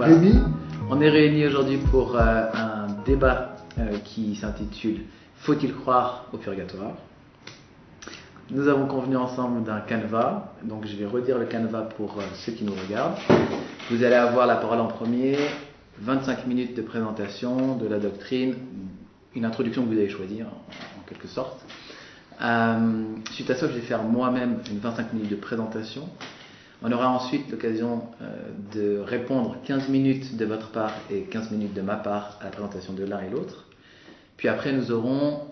Voilà. Rémi. On est réunis aujourd'hui pour un débat qui s'intitule « Faut-il croire au purgatoire ?» Nous avons convenu ensemble d'un canevas, donc je vais redire le canevas pour ceux qui nous regardent. Vous allez avoir la parole en premier, 25 minutes de présentation de la doctrine, une introduction que vous allez choisir en quelque sorte. Suite à ça, je vais faire moi-même une 25 minutes de présentation. On aura ensuite l'occasion de répondre 15 minutes de votre part et 15 minutes de ma part à la présentation de l'un et l'autre. Puis après, nous aurons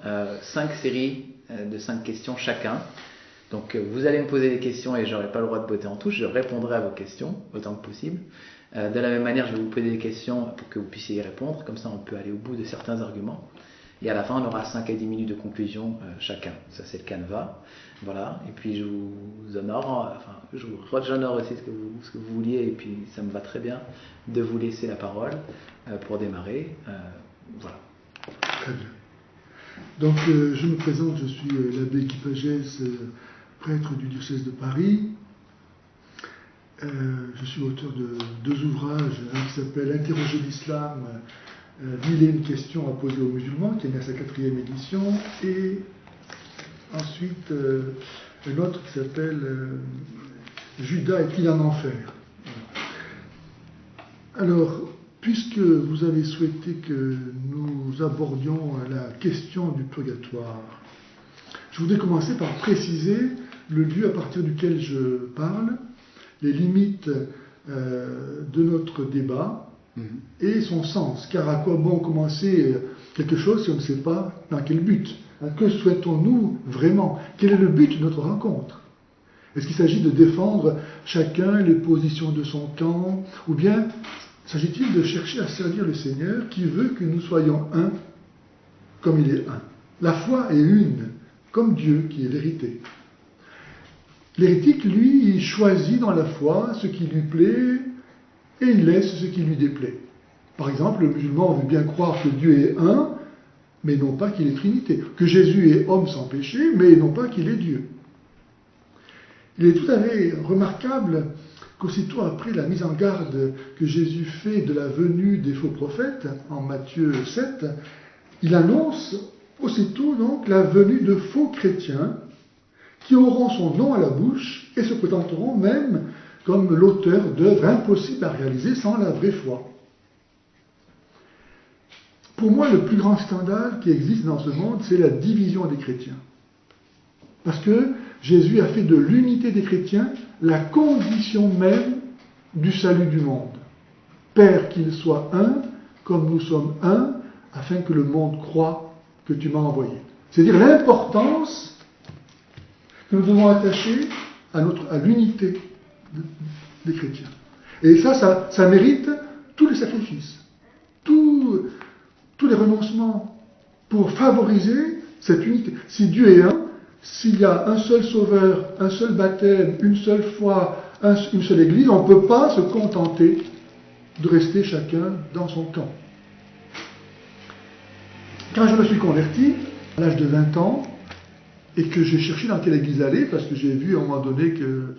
5 séries de 5 questions chacun. Donc vous allez me poser des questions et je n'aurai pas le droit de botter en touche, je répondrai à vos questions autant que possible. De la même manière, je vais vous poser des questions pour que vous puissiez y répondre, comme ça on peut aller au bout de certains arguments. Et à la fin, on aura 5 à 10 minutes de conclusion chacun. Ça, c'est le canevas. Voilà. Et puis, je vous honore, j'honore aussi ce que vous vouliez, et puis ça me va très bien de vous laisser la parole pour démarrer. Voilà. Très bien. Donc, je me présente, je suis l'abbé Guy Pagès, prêtre du diocèse de Paris. Je suis auteur de 2 ouvrages, un qui s'appelle Interroger l'islam, 1001 questions à poser aux musulmans, qui est né à sa 4e édition, et ensuite un autre qui s'appelle Judas est-il en enfer. Alors, puisque vous avez souhaité que nous abordions la question du purgatoire, je voudrais commencer par préciser le lieu à partir duquel je parle, les limites de notre débat et son sens. Car à quoi bon commencer quelque chose si on ne sait pas dans quel but? Que souhaitons-nous vraiment? Quel est le but de notre rencontre? Est-ce qu'il s'agit de défendre chacun les positions de son camp? Ou bien s'agit-il de chercher à servir le Seigneur qui veut que nous soyons un comme il est un? La foi est une, comme Dieu qui est vérité. L'hérétique, lui, il choisit dans la foi ce qui lui plaît et il laisse ce qui lui déplaît. Par exemple, le musulman veut bien croire que Dieu est un, mais non pas qu'il est Trinité. Que Jésus est homme sans péché, mais non pas qu'il est Dieu. Il est tout à fait remarquable qu'aussitôt après la mise en garde que Jésus fait de la venue des faux prophètes, en Matthieu 7, il annonce aussitôt donc la venue de faux chrétiens qui auront son nom à la bouche et se présenteront même comme l'auteur d'œuvres impossibles à réaliser sans la vraie foi. Pour moi, le plus grand scandale qui existe dans ce monde, c'est la division des chrétiens. Parce que Jésus a fait de l'unité des chrétiens la condition même du salut du monde. Père, qu'il soit un, comme nous sommes un, afin que le monde croie que tu m'as envoyé. C'est-à-dire l'importance que nous devons attacher à l'unité des chrétiens. Et ça mérite tous les sacrifices, tous les renoncements pour favoriser cette unité. Si Dieu est un, s'il y a un seul sauveur, un seul baptême, une seule foi, une seule église, on ne peut pas se contenter de rester chacun dans son camp. Quand je me suis converti, à l'âge de 20 ans, et que j'ai cherché dans quelle église aller, parce que j'ai vu à un moment donné que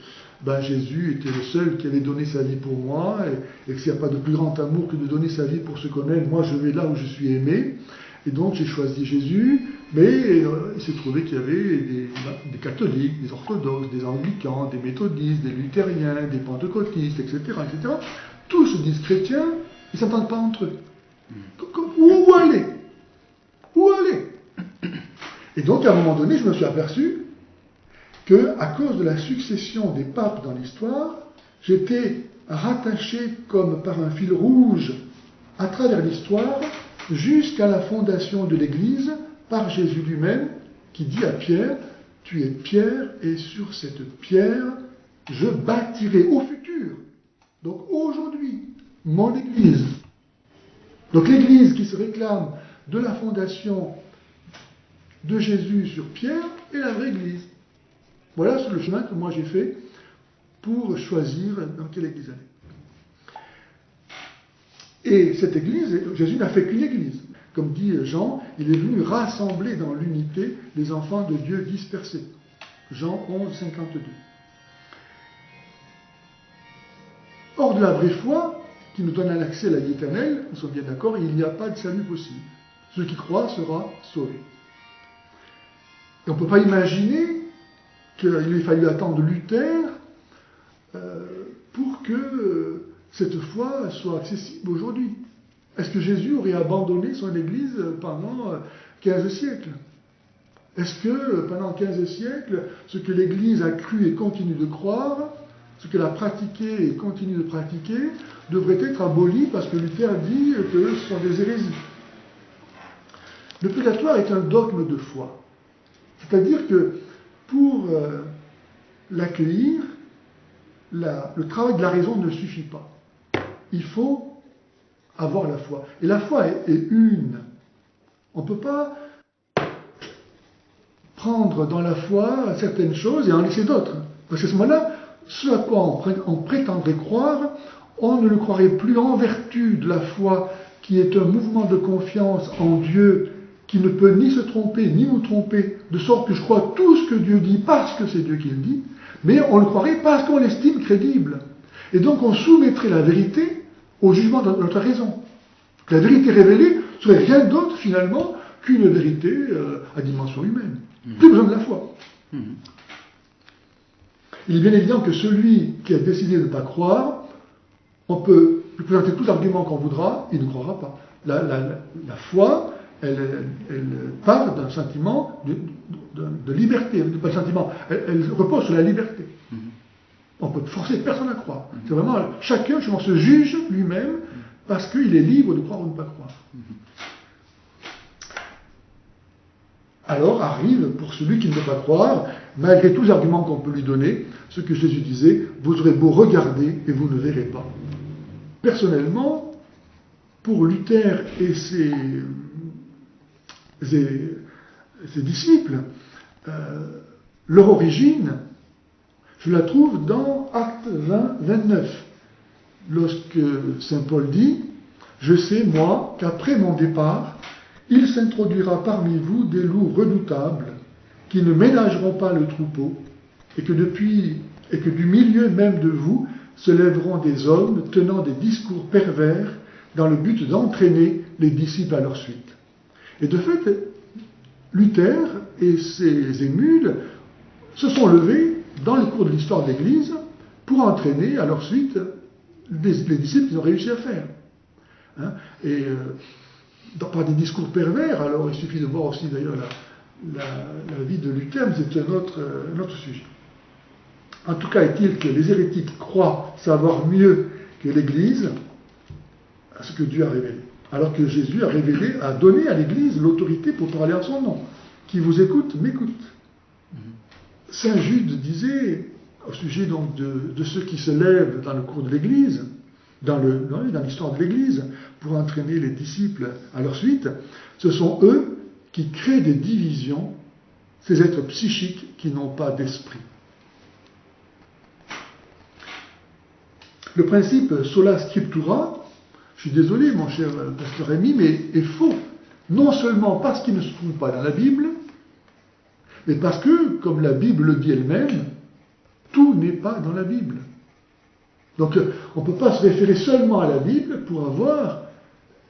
Jésus était le seul qui avait donné sa vie pour moi, et que s'il n'y a pas de plus grand amour que de donner sa vie pour ce qu'on aime, moi je vais là où je suis aimé. Et donc j'ai choisi Jésus, mais il s'est trouvé qu'il y avait des catholiques, des orthodoxes, des anglicans, des méthodistes, des luthériens, des pentecôtistes, etc., etc. Tous se disent chrétiens, ils ne s'entendent pas entre eux. Où aller? Où aller? Et donc, à un moment donné, je me suis aperçu qu'à cause de la succession des papes dans l'histoire, j'étais rattaché comme par un fil rouge à travers l'histoire jusqu'à la fondation de l'Église par Jésus lui-même, qui dit à Pierre, « Tu es Pierre, et sur cette pierre, je bâtirai au futur. » Donc aujourd'hui, mon Église. Donc l'Église qui se réclame de la fondation de Jésus sur Pierre est la vraie Église. Voilà le chemin que moi j'ai fait pour choisir dans quelle Église aller. Et cette Église, Jésus n'a fait qu'une Église. Comme dit Jean, il est venu rassembler dans l'unité les enfants de Dieu dispersés. Jean 11, 52. Or, de la vraie foi, qui nous donne un accès à la vie éternelle, nous sommes bien d'accord, il n'y a pas de salut possible. Celui qui croit sera sauvé. Et on ne peut pas imaginer qu'il ait fallu attendre Luther pour que cette foi soit accessible aujourd'hui. Est-ce que Jésus aurait abandonné son Église pendant 15 siècles? Est-ce que pendant 15 siècles, ce que l'Église a cru et continue de croire, ce qu'elle a pratiqué et continue de pratiquer, devrait être aboli parce que Luther dit que ce sont des hérésies? Le purgatoire est un dogme de foi. C'est-à-dire que pour l'accueillir, le travail de la raison ne suffit pas. Il faut avoir la foi. Et la foi est une. On ne peut pas prendre dans la foi certaines choses et en laisser d'autres. Parce qu'à ce moment-là, ce à quoi on prétendrait croire, on ne le croirait plus en vertu de la foi qui est un mouvement de confiance en Dieu qui ne peut ni se tromper ni nous tromper, de sorte que je crois tout ce que Dieu dit parce que c'est Dieu qui le dit, mais on le croirait parce qu'on l'estime crédible. Et donc on soumettrait la vérité au jugement de notre raison. La vérité révélée serait rien d'autre finalement qu'une vérité à dimension humaine. Plus besoin de la foi. Il est bien évident que celui qui a décidé de ne pas croire, on peut lui présenter tout l'argument qu'on voudra, il ne croira pas. La foi, elle part d'un sentiment de liberté, pas de sentiment, elle repose sur la liberté. On peut forcer personne à croire. C'est vraiment chacun se juge lui-même parce qu'il est libre de croire ou de ne pas croire. Alors arrive, pour celui qui ne veut pas croire, malgré tous les arguments qu'on peut lui donner, ce que Jésus disait, vous aurez beau regarder et vous ne verrez pas. Personnellement, pour Luther et ses disciples, leur origine, je la trouve dans Actes 20, 29, lorsque saint Paul dit « Je sais, moi, qu'après mon départ, il s'introduira parmi vous des loups redoutables qui ne ménageront pas le troupeau, et que du milieu même de vous se lèveront des hommes tenant des discours pervers dans le but d'entraîner les disciples à leur suite. » Et de fait, Luther et ses émules se sont levés dans le cours de l'histoire de l'Église pour entraîner à leur suite les disciples qu'ils ont réussi à faire. Par des discours pervers, alors il suffit de voir aussi d'ailleurs la vie de Luther, mais c'est un autre sujet. En tout cas, est-il que les hérétiques croient savoir mieux que l'Église à ce que Dieu a révélé. Alors que Jésus a donné à l'Église l'autorité pour parler en son nom. Qui vous écoute, m'écoute. Saint Jude disait, au sujet donc de ceux qui se lèvent dans le cours de l'Église, dans l'histoire de l'Église, pour entraîner les disciples à leur suite, ce sont eux qui créent des divisions, ces êtres psychiques qui n'ont pas d'esprit. Le principe sola scriptura, je suis désolé mon cher pasteur Rémy, mais est faux. Non seulement parce qu'il ne se trouve pas dans la Bible, mais parce que, comme la Bible le dit elle-même, tout n'est pas dans la Bible. Donc on ne peut pas se référer seulement à la Bible pour avoir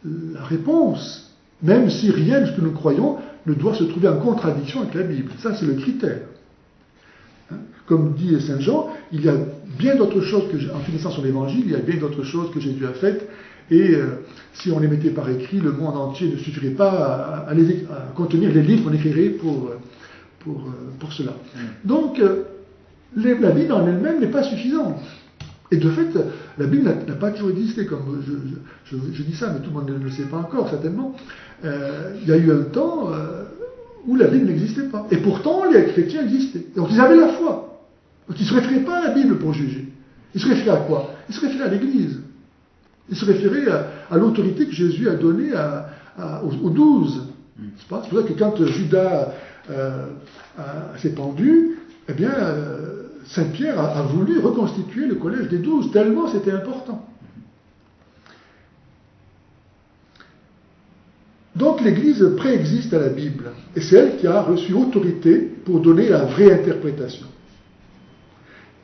la réponse, même si rien de ce que nous croyons ne doit se trouver en contradiction avec la Bible. Ça, c'est le critère. Comme dit Saint Jean, il y a bien d'autres choses en finissant sur l'Évangile, il y a bien d'autres choses que Jésus a faites, et si on les mettait par écrit, le monde entier ne suffirait pas à contenir les livres qu'on écrirait pour cela. Donc, la Bible en elle-même n'est pas suffisante. Et de fait, la Bible n'a pas toujours existé, comme je dis ça, mais tout le monde ne le sait pas encore, certainement. Il y a eu un temps où la Bible n'existait pas. Et pourtant, les chrétiens existaient. Donc ils avaient la foi. Donc ils ne se référaient pas à la Bible pour juger. Ils se référaient à quoi? Ils se référaient à l'Église. Ils se référaient à l'autorité que Jésus a donnée aux 12. C'est pour ça que quand Judas s'est pendu, eh bien, Saint Pierre a voulu reconstituer le collège des 12, tellement c'était important. Donc l'Église préexiste à la Bible, et c'est elle qui a reçu autorité pour donner la vraie interprétation.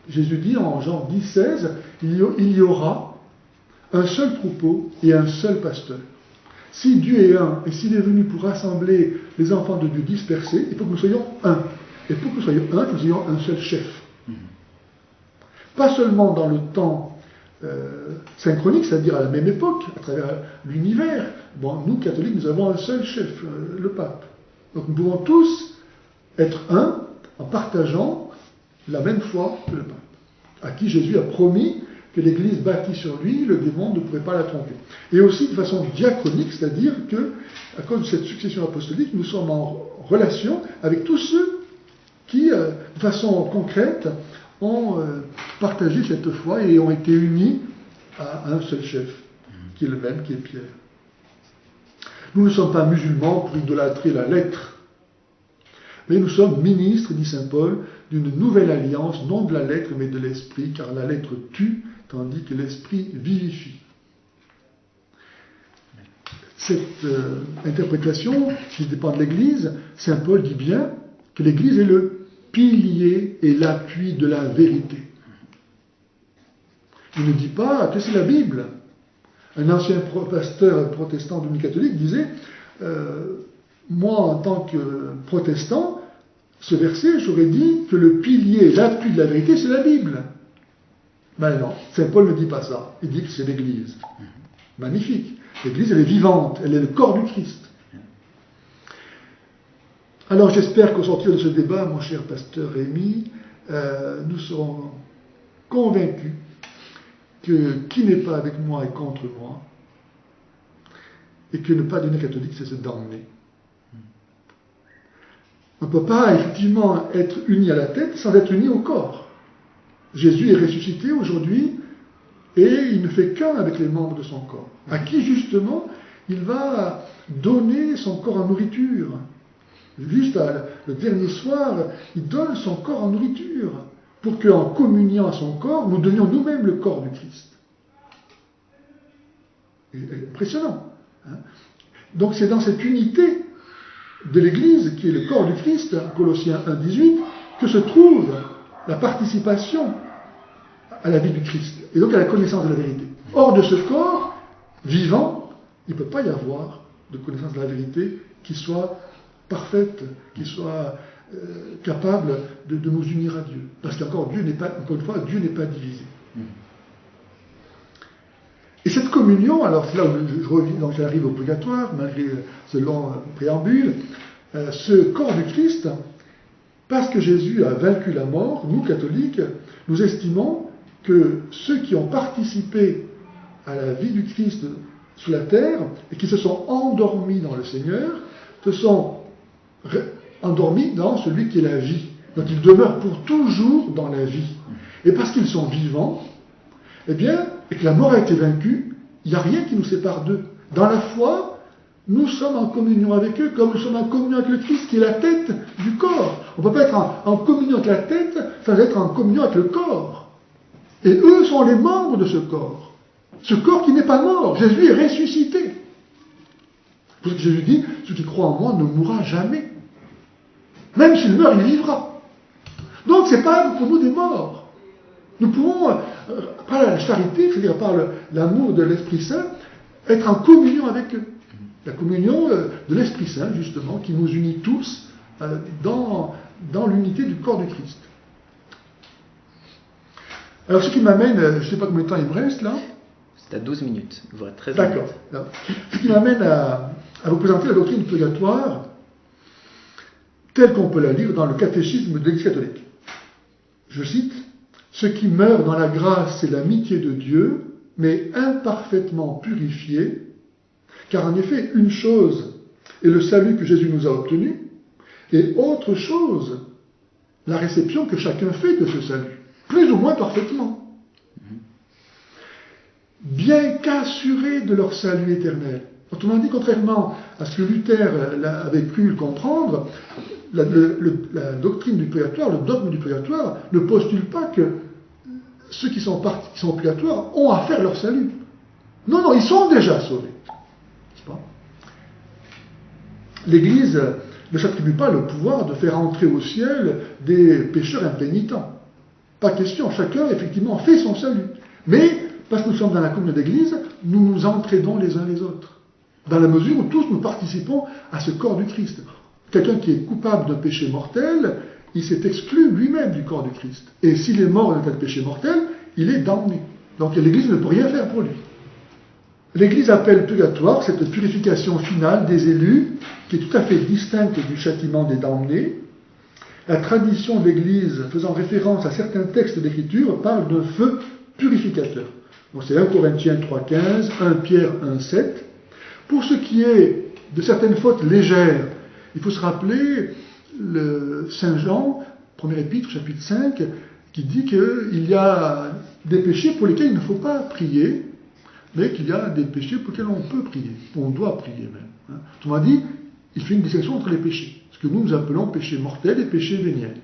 Jésus dit en Jean 10, 16, il y aura un seul troupeau et un seul pasteur. Si Dieu est un, et s'il est venu pour rassembler les enfants de Dieu dispersés, il faut que nous soyons un. Et pour que nous soyons un, il faut que nous ayons un seul chef. Pas seulement dans le temps synchronique, c'est-à-dire à la même époque, à travers l'univers. Bon, nous, catholiques, nous avons un seul chef, le pape. Donc nous pouvons tous être un en partageant la même foi que le pape, à qui Jésus a promis que l'Église bâtie sur lui, le démon ne pouvait pas la tromper. Et aussi de façon diachronique, c'est-à-dire que, à cause de cette succession apostolique, nous sommes en relation avec tous ceux qui, de façon concrète, ont partagé cette foi et ont été unis à un seul chef, qui est le même, qui est Pierre. Nous ne sommes pas musulmans pour idolâtrer la lettre, mais nous sommes ministres, dit saint Paul, d'une nouvelle alliance, non de la lettre, mais de l'esprit, car la lettre tue, tandis que l'esprit vivifie. Cette interprétation, qui dépend de l'Église, saint Paul dit bien que l'Église est le pilier et l'appui de la vérité. Il ne dit pas que c'est la Bible. Un ancien pasteur protestant demi-catholique disait moi, en tant que protestant, ce verset, j'aurais dit que le pilier, l'appui de la vérité, c'est la Bible. Mais non, saint Paul ne dit pas ça. Il dit que c'est l'Église. Magnifique. L'Église, elle est vivante, elle est le corps du Christ. Alors j'espère qu'au sortir de ce débat, mon cher pasteur Rémi, nous serons convaincus que qui n'est pas avec moi est contre moi, et que ne pas devenir catholique, c'est se damner. On ne peut pas effectivement être uni à la tête sans être uni au corps. Jésus est ressuscité aujourd'hui et il ne fait qu'un avec les membres de son corps, à qui justement il va donner son corps en nourriture. Juste le dernier soir, il donne son corps en nourriture pour qu'en communiant à son corps, nous devenions nous-mêmes le corps du Christ. Impressionnant. Hein? Donc c'est dans cette unité de l'Église, qui est le corps du Christ, Colossiens 1,18, que se trouve la participation à la vie du Christ, et donc à la connaissance de la vérité. Hors de ce corps vivant, il ne peut pas y avoir de connaissance de la vérité qui soit parfaite, qui soit capable de nous unir à Dieu. Parce qu'encore Dieu n'est pas, encore une fois, Dieu n'est pas divisé. Et cette communion, alors c'est là où je reviens, donc j'arrive au purgatoire, malgré ce long préambule, ce corps du Christ, parce que Jésus a vaincu la mort, nous catholiques, nous estimons que ceux qui ont participé à la vie du Christ sur la terre et qui se sont endormis dans le Seigneur, se sont endormis dans celui qui est la vie. Donc ils demeurent pour toujours dans la vie. Et parce qu'ils sont vivants, eh bien, et que la mort a été vaincue, il n'y a rien qui nous sépare d'eux. Dans la foi, nous sommes en communion avec eux, comme nous sommes en communion avec le Christ, qui est la tête du corps. On ne peut pas être en communion avec la tête sans être en communion avec le corps. Et eux sont les membres de ce corps. Ce corps qui n'est pas mort. Jésus est ressuscité. C'est pour ça que Jésus dit, celui qui croit en moi ne mourra jamais. Même s'il meurt, il vivra. Donc ce n'est pas pour nous des morts. Nous pouvons, par la charité, c'est-à-dire par l'amour de l'Esprit Saint, être en communion avec eux. La communion de l'Esprit Saint, justement, qui nous unit tous dans l'unité du corps du Christ. Alors ce qui m'amène, je ne sais pas combien de temps il me reste là. C'est à 12 minutes, voire 13 minutes. D'accord. Ce qui m'amène à vous présenter la doctrine du purgatoire telle qu'on peut la lire dans le catéchisme de l'Église catholique. Je cite, « Ce qui meurt dans la grâce, c'est l'amitié de Dieu, mais imparfaitement purifiée, car en effet, une chose est le salut que Jésus nous a obtenu, et autre chose, la réception que chacun fait de ce salut, plus ou moins parfaitement. Bien qu'assurés de leur salut éternel. » Autrement dit, contrairement à ce que Luther avait cru le comprendre, la doctrine du purgatoire, le dogme du purgatoire, ne postule pas que ceux qui sont au purgatoire ont à faire leur salut. Non, non, ils sont déjà sauvés. N'est-ce pas ? L'Église ne s'attribue pas le pouvoir de faire entrer au ciel des pécheurs impénitents. Pas question, chacun effectivement fait son salut. Mais parce que nous sommes dans la communion d'Église, nous nous entraidons les uns les autres. Dans la mesure où tous nous participons à ce corps du Christ. Quelqu'un qui est coupable d'un péché mortel, il s'est exclu lui-même du corps du Christ. Et s'il est mort d'un tel péché mortel, il est damné. Donc l'Église ne peut rien faire pour lui. L'Église appelle purgatoire cette purification finale des élus, qui est tout à fait distincte du châtiment des damnés. La tradition de l'Église, faisant référence à certains textes d'Écriture, parle d'un feu purificateur. Donc c'est 1 Corinthiens 3,15, 1 Pierre 1,7. Pour ce qui est de certaines fautes légères, il faut se rappeler le Saint Jean, premier épître, chapitre 5, qui dit qu'il y a des péchés pour lesquels il ne faut pas prier, mais qu'il y a des péchés pour lesquels on peut prier, on doit prier même. Autrement dit, il fait une distinction entre les péchés, ce que nous appelons péchés mortels et péchés véniels.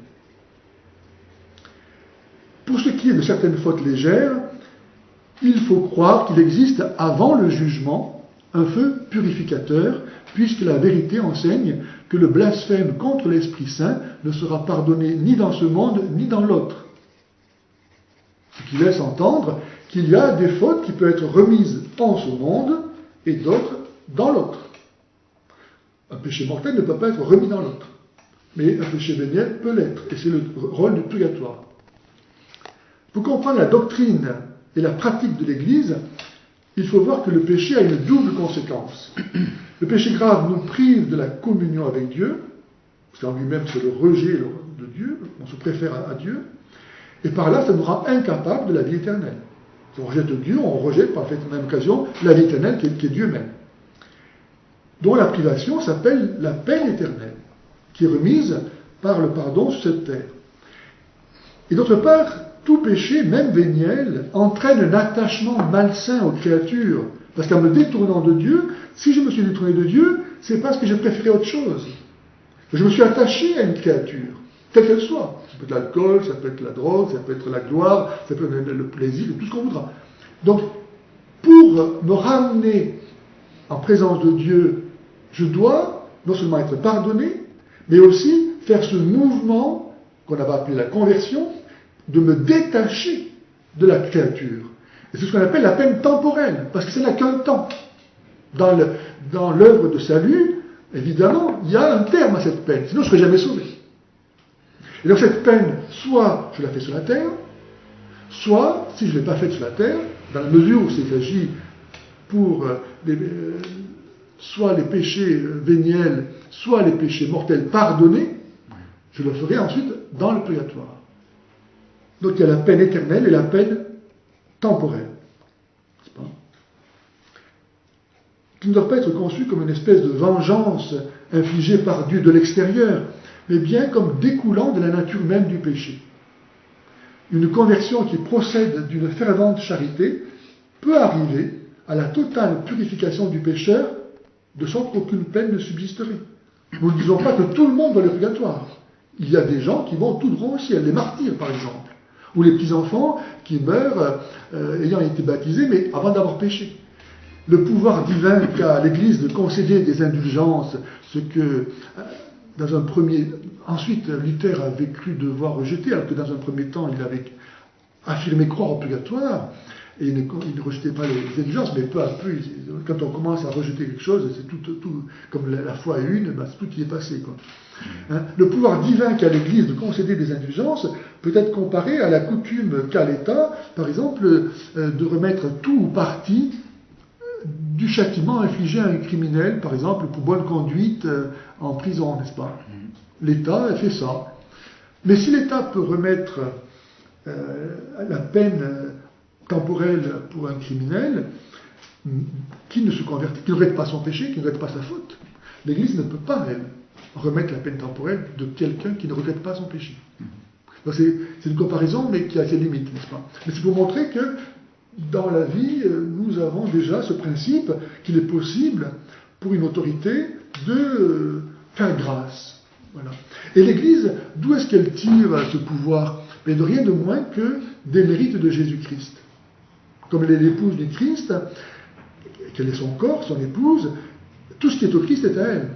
Pour ce qui est de certaines fautes légères, il faut croire qu'il existe avant le jugement un feu purificateur, puisque la vérité enseigne que le blasphème contre l'Esprit Saint ne sera pardonné ni dans ce monde ni dans l'autre. Ce qui laisse entendre qu'il y a des fautes qui peuvent être remises en ce monde et d'autres dans l'autre. Un péché mortel ne peut pas être remis dans l'autre, mais un péché véniel peut l'être, et c'est le rôle du purgatoire. Pour comprendre la doctrine et la pratique de l'Église, il faut voir que le péché a une double conséquence. Le péché grave nous prive de la communion avec Dieu, parce qu'en lui-même c'est le rejet de Dieu, on se préfère à Dieu, et par là ça nous rend incapables de la vie éternelle. Si on rejette Dieu, on rejette par la même occasion la vie éternelle qui est Dieu même. Dont la privation s'appelle la peine éternelle, qui est remise par le pardon sur cette terre. Et d'autre part, tout péché, même véniel, entraîne un attachement malsain aux créatures. Parce qu'en me détournant de Dieu, si je me suis détourné de Dieu, c'est parce que j'ai préféré autre chose. Je me suis attaché à une créature, quelle qu'elle soit. Ça peut être l'alcool, ça peut être la drogue, ça peut être la gloire, ça peut être le plaisir, tout ce qu'on voudra. Donc, pour me ramener en présence de Dieu, je dois non seulement être pardonné, mais aussi faire ce mouvement qu'on avait appelé la conversion, de me détacher de la créature. Et c'est ce qu'on appelle la peine temporelle, parce que ça n'a qu'un temps. Dans l'œuvre de salut, évidemment, il y a un terme à cette peine, sinon je ne serais jamais sauvé. Et donc cette peine, soit je la fais sur la terre, soit, si je ne l'ai pas faite sur la terre, dans la mesure où il s'agit pour soit les péchés véniels, soit les péchés mortels pardonnés, je le ferai ensuite dans le purgatoire. Donc il y a la peine éternelle et la peine temporelle. N'est-ce pas ? Qui ne doivent pas être conçus comme une espèce de vengeance infligée par Dieu de l'extérieur, mais bien comme découlant de la nature même du péché. Une conversion qui procède d'une fervente charité peut arriver à la totale purification du pécheur, de sorte qu'aucune peine ne subsisterait. Nous ne disons pas que tout le monde va au purgatoire. Il y a des gens qui vont tout droit au ciel, les martyrs par exemple, ou les petits-enfants qui meurent ayant été baptisés, mais avant d'avoir péché. Le pouvoir divin qu'a l'Église de concéder des indulgences, ce que ensuite Luther avait cru devoir rejeter, alors que dans un premier temps il avait affirmé croire au purgatoire, et il ne rejetait pas les indulgences, mais peu à peu, quand on commence à rejeter quelque chose, c'est tout comme la foi est une, tout y est passé, quoi. Le pouvoir divin qu'a l'Église de concéder des indulgences peut être comparé à la coutume qu'a l'État, par exemple, de remettre tout ou partie du châtiment infligé à un criminel, par exemple, pour bonne conduite en prison, n'est-ce pas ? L'État a fait ça. Mais si l'État peut remettre la peine temporelle pour un criminel qui ne se convertit, qui ne regrette pas son péché, qui ne regrette pas sa faute, l'Église ne peut pas, elle, remettre la peine temporelle de quelqu'un qui ne regrette pas son péché. Donc c'est une comparaison, mais qui a ses limites, n'est-ce pas ? Mais c'est pour montrer que dans la vie, nous avons déjà ce principe qu'il est possible pour une autorité de faire grâce. Voilà. Et l'Église, d'où est-ce qu'elle tire ce pouvoir ? Mais de rien de moins que des mérites de Jésus-Christ. Comme elle est l'épouse du Christ, qu'elle est son corps, son épouse, tout ce qui est au Christ est à elle.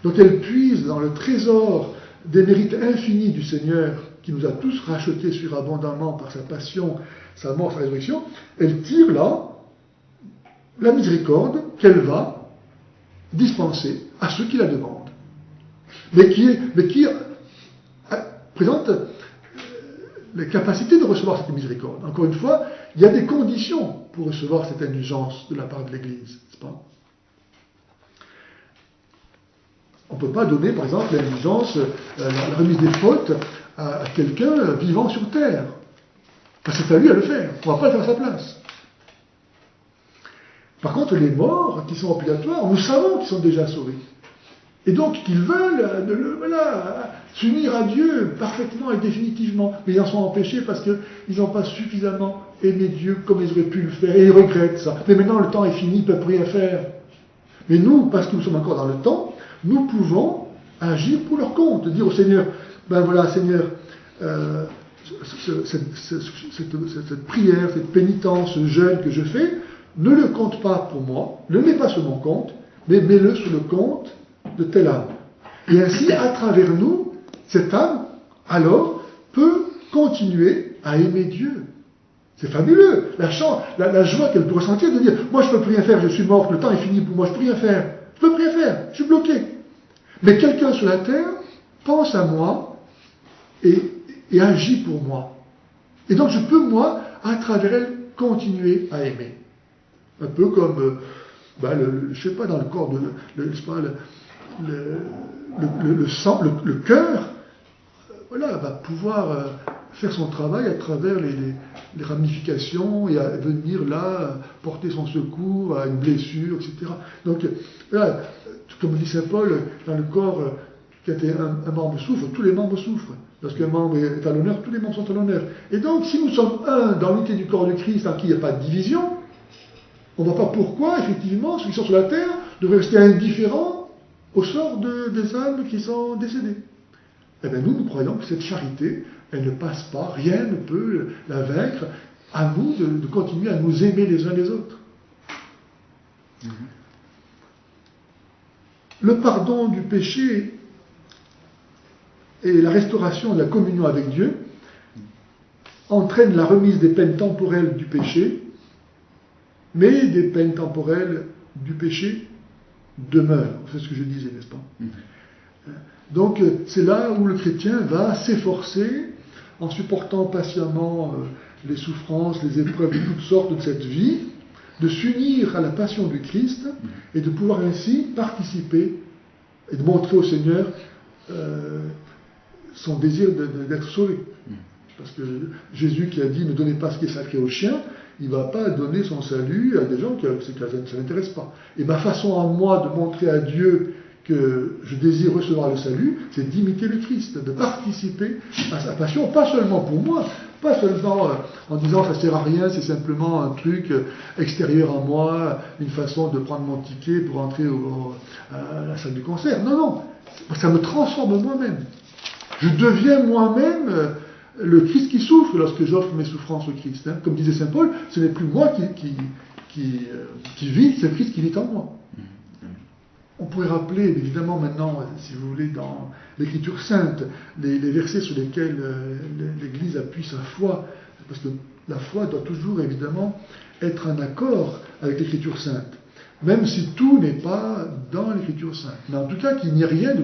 Donc elle puise dans le trésor des mérites infinis du Seigneur qui nous a tous rachetés surabondamment par sa passion, sa mort, sa résurrection, elle tire là la miséricorde qu'elle va dispenser à ceux qui la demandent. Mais qui présente la capacité de recevoir cette miséricorde. Encore une fois, il y a des conditions pour recevoir cette indulgence de la part de l'Église, n'est-ce pas? On ne peut pas donner, par exemple, l'indulgence, la remise des fautes à quelqu'un vivant sur terre. Parce que c'est à lui à le faire. On ne va pas le faire à sa place. Par contre, les morts qui sont obligatoires, nous savons qu'ils sont déjà sauvés. Et donc qu'ils veulent s'unir à Dieu parfaitement et définitivement. Mais ils en sont empêchés parce qu'ils n'ont pas suffisamment aimé Dieu comme ils auraient pu le faire. Et ils regrettent ça. Mais maintenant, le temps est fini, ils ne peuvent rien faire. Mais nous, parce que nous sommes encore dans le temps, nous pouvons agir pour leur compte. Dire au Seigneur, ben voilà, Seigneur, cette prière, cette pénitence, ce jeûne que je fais, ne le compte pas pour moi, ne le mets pas sur mon compte, mais mets-le sur le compte de telle âme. Et ainsi, à travers nous, cette âme, alors, peut continuer à aimer Dieu. C'est fabuleux. La joie qu'elle peut ressentir de dire, moi je ne peux plus rien faire, je suis mort, le temps est fini pour moi, je ne peux rien faire. Je ne peux plus rien faire, je suis bloqué. Mais quelqu'un sur la terre pense à moi et agit pour moi. Et donc je peux, moi, à travers elle, continuer à aimer. Un peu comme, je ne sais pas, dans le corps de, le sang, le cœur, voilà, va pouvoir faire son travail à travers les ramifications et à venir là porter son secours à une blessure, etc. Donc là, comme dit saint Paul, dans le corps, quand un membre souffre, tous les membres souffrent. Lorsqu'un membre est à l'honneur, tous les membres sont à l'honneur. Et donc, si nous sommes un dans l'unité du corps de Christ, en qui il n'y a pas de division, on ne voit pas pourquoi, effectivement, ceux qui sont sur la terre devraient rester indifférents au sort des âmes qui sont décédées. Eh bien, nous croyons que cette charité, elle ne passe pas, rien ne peut la vaincre, à nous de continuer à nous aimer les uns les autres. Le pardon du péché et la restauration de la communion avec Dieu entraînent la remise des peines temporelles du péché, mais des peines temporelles du péché demeurent. C'est ce que je disais, n'est-ce pas? Donc, c'est là où le chrétien va s'efforcer, en supportant patiemment les souffrances, les épreuves de toutes sortes de cette vie, de s'unir à la passion du Christ et de pouvoir ainsi participer et de montrer au Seigneur son désir d'être sauvé. Parce que Jésus qui a dit « ne donnez pas ce qui est sacré aux chiens », il ne va pas donner son salut à des gens que ça n'intéresse pas. Et ma façon à moi de montrer à Dieu que je désire recevoir le salut, c'est d'imiter le Christ, de participer à sa passion, pas seulement pour moi, pas seulement en disant ça sert à rien, c'est simplement un truc extérieur à moi, une façon de prendre mon ticket pour entrer à la salle du concert. Non, non, ça me transforme moi-même. Je deviens moi-même le Christ qui souffre lorsque j'offre mes souffrances au Christ. Hein. Comme disait saint Paul, ce n'est plus moi qui vis, c'est le Christ qui vit en moi. On pourrait rappeler, évidemment, maintenant, si vous voulez, dans l'Écriture sainte, les versets sur lesquels l'Église appuie sa foi, parce que la foi doit toujours, évidemment, être en accord avec l'Écriture sainte, même si tout n'est pas dans l'Écriture sainte. Mais en tout cas, qu'il n'y ait rien de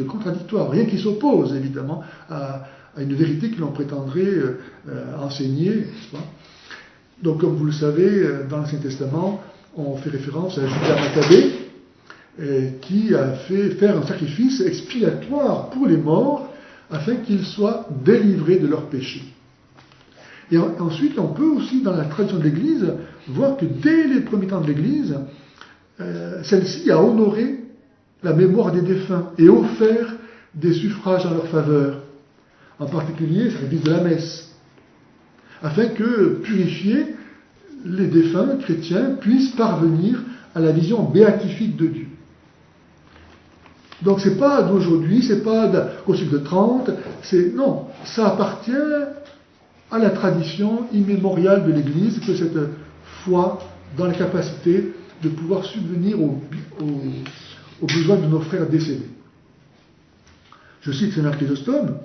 contradictoire, rien qui s'oppose, évidemment, à une vérité que l'on prétendrait enseigner, n'est-ce pas? Donc, comme vous le savez, dans l'Ancien Testament, on fait référence à Judas Maccabée, qui a fait faire un sacrifice expiatoire pour les morts afin qu'ils soient délivrés de leurs péchés. Et ensuite, on peut aussi, dans la tradition de l'Église, voir que dès les premiers temps de l'Église, celle-ci a honoré la mémoire des défunts et offert des suffrages en leur faveur, en particulier le sacrifice de la messe, afin que, purifiés, les défunts chrétiens puissent parvenir à la vision béatifique de Dieu. Donc c'est pas d'aujourd'hui, c'est pas au siècle de 30, non, ça appartient à la tradition immémoriale de l'Église, que cette foi dans la capacité de pouvoir subvenir aux besoins de nos frères décédés. Je cite Saint Chrysostome,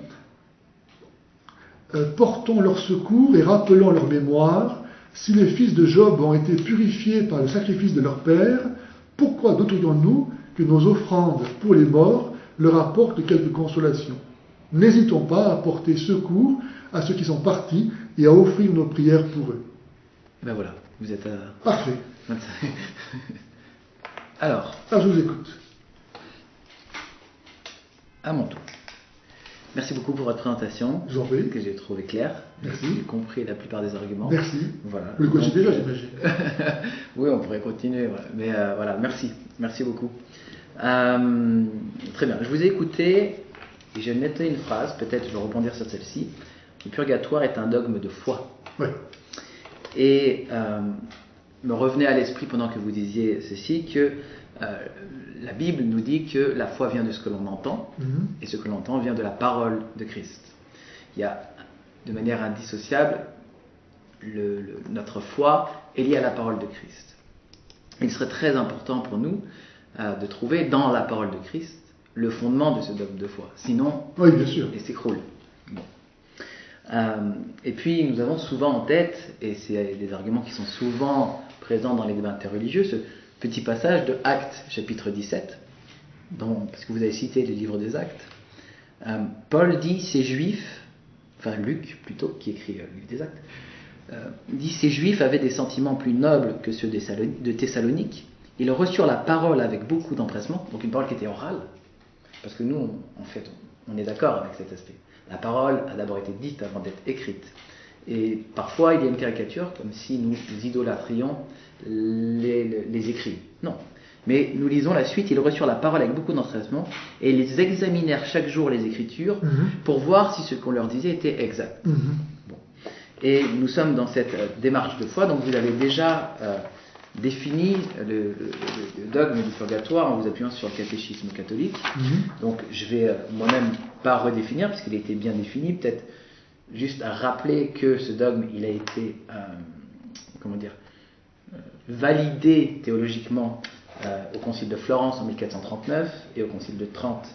portons leur secours et rappelons leur mémoire. Si les fils de Job ont été purifiés par le sacrifice de leur père, pourquoi douterions-nous que nos offrandes pour les morts leur apportent quelque consolation? N'hésitons pas à porter secours à ceux qui sont partis et à offrir nos prières pour eux. Ben voilà, vous êtes à... Parfait. Alors, je vous écoute. À mon tour. Merci beaucoup pour votre présentation, Je vous en prie. que j'ai trouvé claire. Merci. J'ai compris la plupart des arguments. Merci. Voilà. Vous le connaissez Donc, déjà, j'imagine. Oui, on pourrait continuer, voilà. Mais voilà, merci. Merci beaucoup. Très bien, je vous ai écouté et j'ai noté une phrase, peut-être je vais rebondir sur celle-ci. Le purgatoire est un dogme de foi. Oui. Et me revenait à l'esprit pendant que vous disiez ceci que la Bible nous dit que la foi vient de ce que l'on entend, et ce que l'on entend vient de la parole de Christ. Il y a, de manière indissociable, notre foi est liée à la parole de Christ. Il serait très important pour nous de trouver dans la parole de Christ le fondement de ce dogme de foi. Sinon, oui, bien sûr. il s'écroule. Bon. Et puis, nous avons souvent en tête, et c'est des arguments qui sont souvent présents dans les débats interreligieux, ce petit passage de Actes, chapitre 17, parce que vous avez cité le livre des Actes. Paul dit, ces Juifs, enfin Luc plutôt, qui écrit le livre des Actes, dit, ces Juifs avaient des sentiments plus nobles que ceux de Thessalonique. Ils reçurent la parole avec beaucoup d'empressement, donc une parole qui était orale, parce que nous, en fait, on est d'accord avec cet aspect. La parole a d'abord été dite avant d'être écrite. Et parfois, il y a une caricature, comme si nous idolâtrions les écrits. Non. Mais nous lisons la suite, ils reçurent la parole avec beaucoup d'empressement, et ils examinèrent chaque jour les Écritures pour voir si ce qu'on leur disait était exact. Bon. Et nous sommes dans cette démarche de foi, donc vous avez déjà défini le dogme du purgatoire en vous appuyant sur le catéchisme catholique. Donc je vais moi-même pas redéfinir, parce qu'il a été bien défini, peut-être juste à rappeler que ce dogme, il a été validé théologiquement au Concile de Florence en 1439 et au Concile de Trente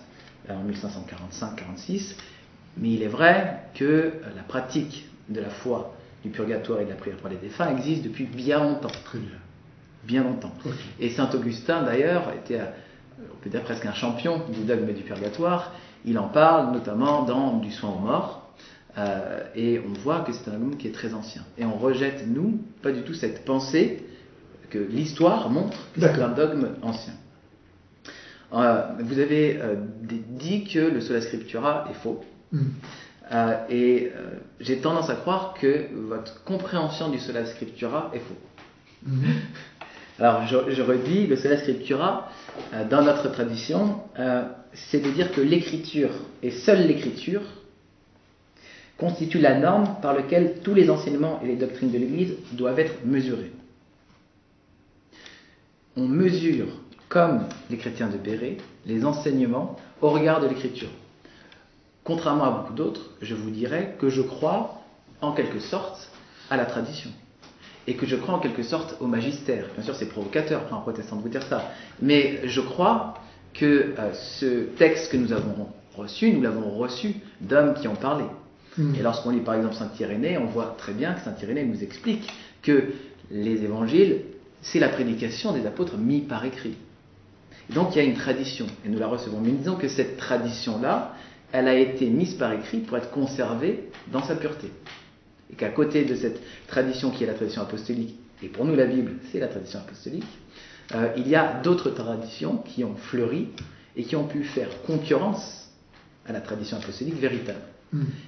en 1545-46. Mais il est vrai que la pratique de la foi, du purgatoire et de la prière pour les défunts existe depuis bien longtemps. Très bien. Bien longtemps. Okay. Et saint Augustin, d'ailleurs, était, on peut dire, presque un champion du dogme du purgatoire. Il en parle notamment dans Du soin aux morts. Et on voit que c'est un dogme qui est très ancien. Et on rejette, nous, pas du tout cette pensée que l'histoire montre que c'est un dogme ancien. Vous avez dit que le sola scriptura est faux. J'ai tendance à croire que votre compréhension du sola scriptura est faux. Alors je redis, le sola scriptura, dans notre tradition, c'est de dire que l'écriture, et seule l'écriture, constitue la norme par laquelle tous les enseignements et les doctrines de l'Église doivent être mesurés. On mesure, comme les chrétiens de Béret, les enseignements au regard de l'écriture. Contrairement à beaucoup d'autres, je vous dirais que je crois, en quelque sorte, à la tradition. Et que je crois en quelque sorte au magistère. Bien sûr, c'est provocateur pour un protestant de vous dire ça. Mais je crois que ce texte que nous avons reçu, nous l'avons reçu d'hommes qui ont parlé. Et lorsqu'on lit par exemple Saint Irénée, on voit très bien que Saint Irénée nous explique que les évangiles, c'est la prédication des apôtres mis par écrit. Et donc il y a une tradition, et nous la recevons. Mais disons que cette tradition-là, elle a été mise par écrit pour être conservée dans sa pureté. Et qu'à côté de cette tradition qui est la tradition apostolique, et pour nous la Bible, c'est la tradition apostolique, il y a d'autres traditions qui ont fleuri et qui ont pu faire concurrence à la tradition apostolique véritable.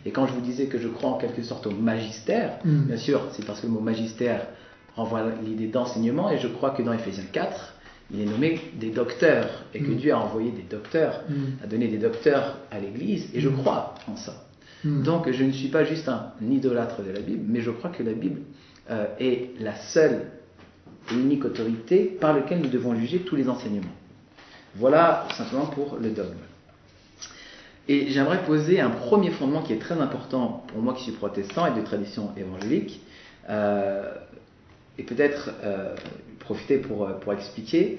Et quand je vous disais que je crois en quelque sorte au magistère, bien sûr, c'est parce que le mot magistère renvoie à l'idée d'enseignement, et je crois que dans Éphésiens 4, il est nommé des docteurs, et que Dieu a envoyé des docteurs, a donné des docteurs à l'Église, et je crois en ça. Donc je ne suis pas juste un idolâtre de la Bible, mais je crois que la Bible est la seule et unique autorité par laquelle nous devons juger tous les enseignements. Voilà simplement pour le dogme. Et j'aimerais poser un premier fondement qui est très important pour moi qui suis protestant et de tradition évangélique, et peut-être profiter pour expliquer.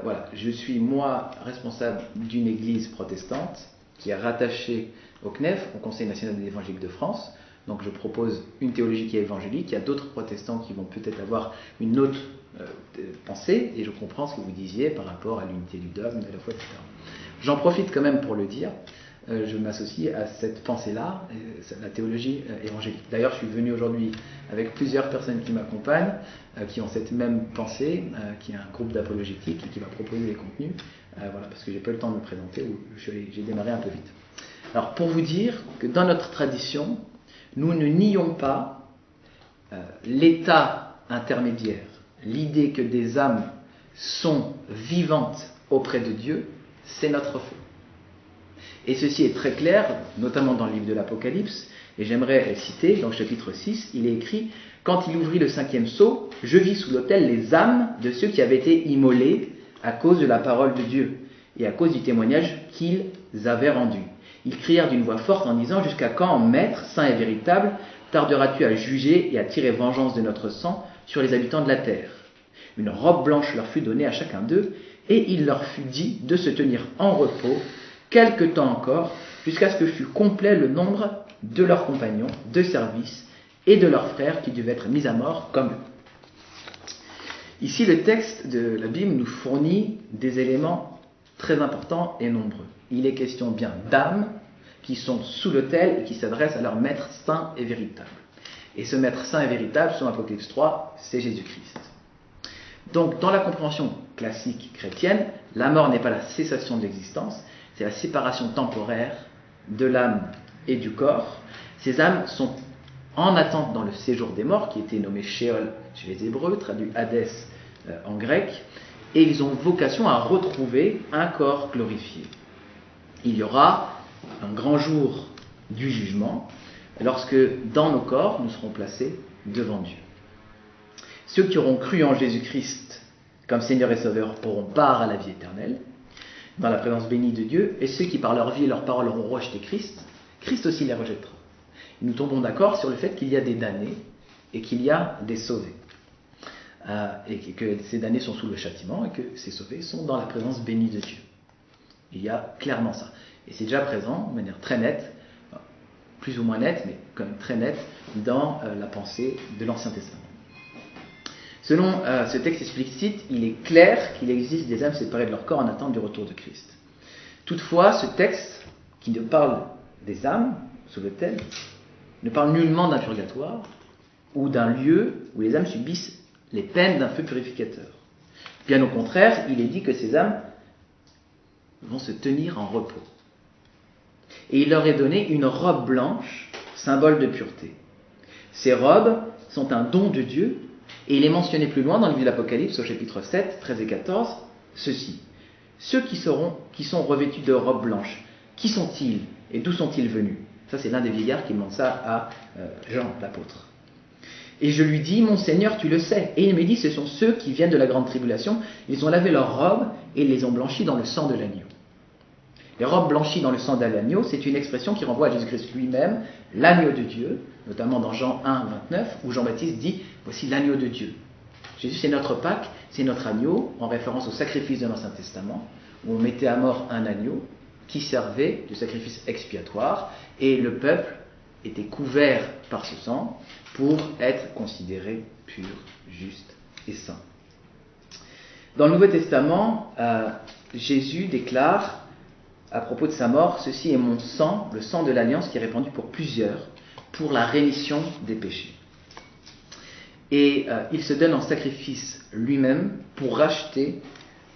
Voilà, je suis moi responsable d'une église protestante qui est rattachée au CNEF, au Conseil national des évangéliques de France. Donc je propose une théologie qui est évangélique. Il y a d'autres protestants qui vont peut-être avoir une autre pensée, et je comprends ce que vous disiez par rapport à l'unité du dogme, de la foi, etc. J'en profite quand même pour le dire. Je m'associe à cette pensée-là, la théologie évangélique. D'ailleurs, je suis venu aujourd'hui avec plusieurs personnes qui m'accompagnent, qui ont cette même pensée, qui est un groupe d'apologétique et qui va proposer des contenus, voilà, parce que j'ai pas eu le temps de me présenter, ou j'ai démarré un peu vite. Alors, pour vous dire que dans notre tradition, nous ne nions pas l'état intermédiaire, l'idée que des âmes sont vivantes auprès de Dieu, c'est notre foi. Et ceci est très clair, notamment dans le livre de l'Apocalypse, et j'aimerais citer, dans le chapitre 6, il est écrit « Quand il ouvrit le 5e sceau, je vis sous l'autel les âmes de ceux qui avaient été immolés à cause de la parole de Dieu, et à cause du témoignage qu'ils avaient rendu. Ils crièrent d'une voix forte en disant « Jusqu'à quand, Maître, saint et véritable, tarderas-tu à juger et à tirer vengeance de notre sang sur les habitants de la terre ?» Une robe blanche leur fut donnée à chacun d'eux, et il leur fut dit de se tenir en repos quelque temps encore, jusqu'à ce que fût complet le nombre de leurs compagnons de service et de leurs frères qui devaient être mis à mort comme eux. Ici, le texte de la Bible nous fournit des éléments très importants et nombreux. Il est question bien d'âmes qui sont sous l'autel et qui s'adressent à leur maître saint et véritable. Et ce maître saint et véritable, selon Apocalypse 3, c'est Jésus-Christ. Donc, dans la compréhension classique chrétienne, la mort n'est pas la cessation de l'existence, c'est la séparation temporaire de l'âme et du corps. Ces âmes sont en attente dans le séjour des morts, qui était nommé Sheol chez les Hébreux, traduit Hadès en grec, et ils ont vocation à retrouver un corps glorifié. Il y aura un grand jour du jugement, lorsque dans nos corps, nous serons placés devant Dieu. Ceux qui auront cru en Jésus-Christ comme Seigneur et Sauveur auront part à la vie éternelle, dans la présence bénie de Dieu, et ceux qui par leur vie et leur parole auront rejeté Christ, Christ aussi les rejettera. Nous tombons d'accord sur le fait qu'il y a des damnés et qu'il y a des sauvés. Et que ces damnés sont sous le châtiment et que ces sauvés sont dans la présence bénie de Dieu. Il y a clairement ça. Et c'est déjà présent de manière très nette, plus ou moins nette, mais quand même très nette, dans la pensée de l'Ancien Testament. Selon ce texte explicite, il est clair qu'il existe des âmes séparées de leur corps en attente du retour de Christ. Toutefois, ce texte, qui ne parle des âmes sous l'autel, ne parle nullement d'un purgatoire ou d'un lieu où les âmes subissent les peines d'un feu purificateur. Bien au contraire, il est dit que ces âmes vont se tenir en repos. Et il leur est donné une robe blanche, symbole de pureté. Ces robes sont un don de Dieu. Et il est mentionné plus loin dans le livre de l'Apocalypse, au chapitre 7, 13 et 14, ceci. Ceux qui sont revêtus de robes blanches, qui sont-ils et d'où sont-ils venus? Ça, c'est l'un des vieillards qui demande ça à Jean, l'apôtre. Et je lui dis, mon Seigneur, tu le sais. Et il me dit, ce sont ceux qui viennent de la grande tribulation. Ils ont lavé leurs robes et les ont blanchies dans le sang de l'agneau. Les robes blanchies dans le sang de l'agneau, c'est une expression qui renvoie à Jésus-Christ lui-même, l'agneau de Dieu, notamment dans Jean 1, 29, où Jean-Baptiste dit « Voici l'agneau de Dieu ». Jésus, c'est notre Pâque, c'est notre agneau, en référence au sacrifice de l'Ancien Testament, où on mettait à mort un agneau qui servait de sacrifice expiatoire, et le peuple était couvert par ce sang pour être considéré pur, juste et saint. Dans le Nouveau Testament, Jésus déclare à propos de sa mort, « Ceci est mon sang, le sang de l'alliance qui est répandu pour plusieurs, pour la rémission des péchés. » Et il se donne en sacrifice lui-même pour racheter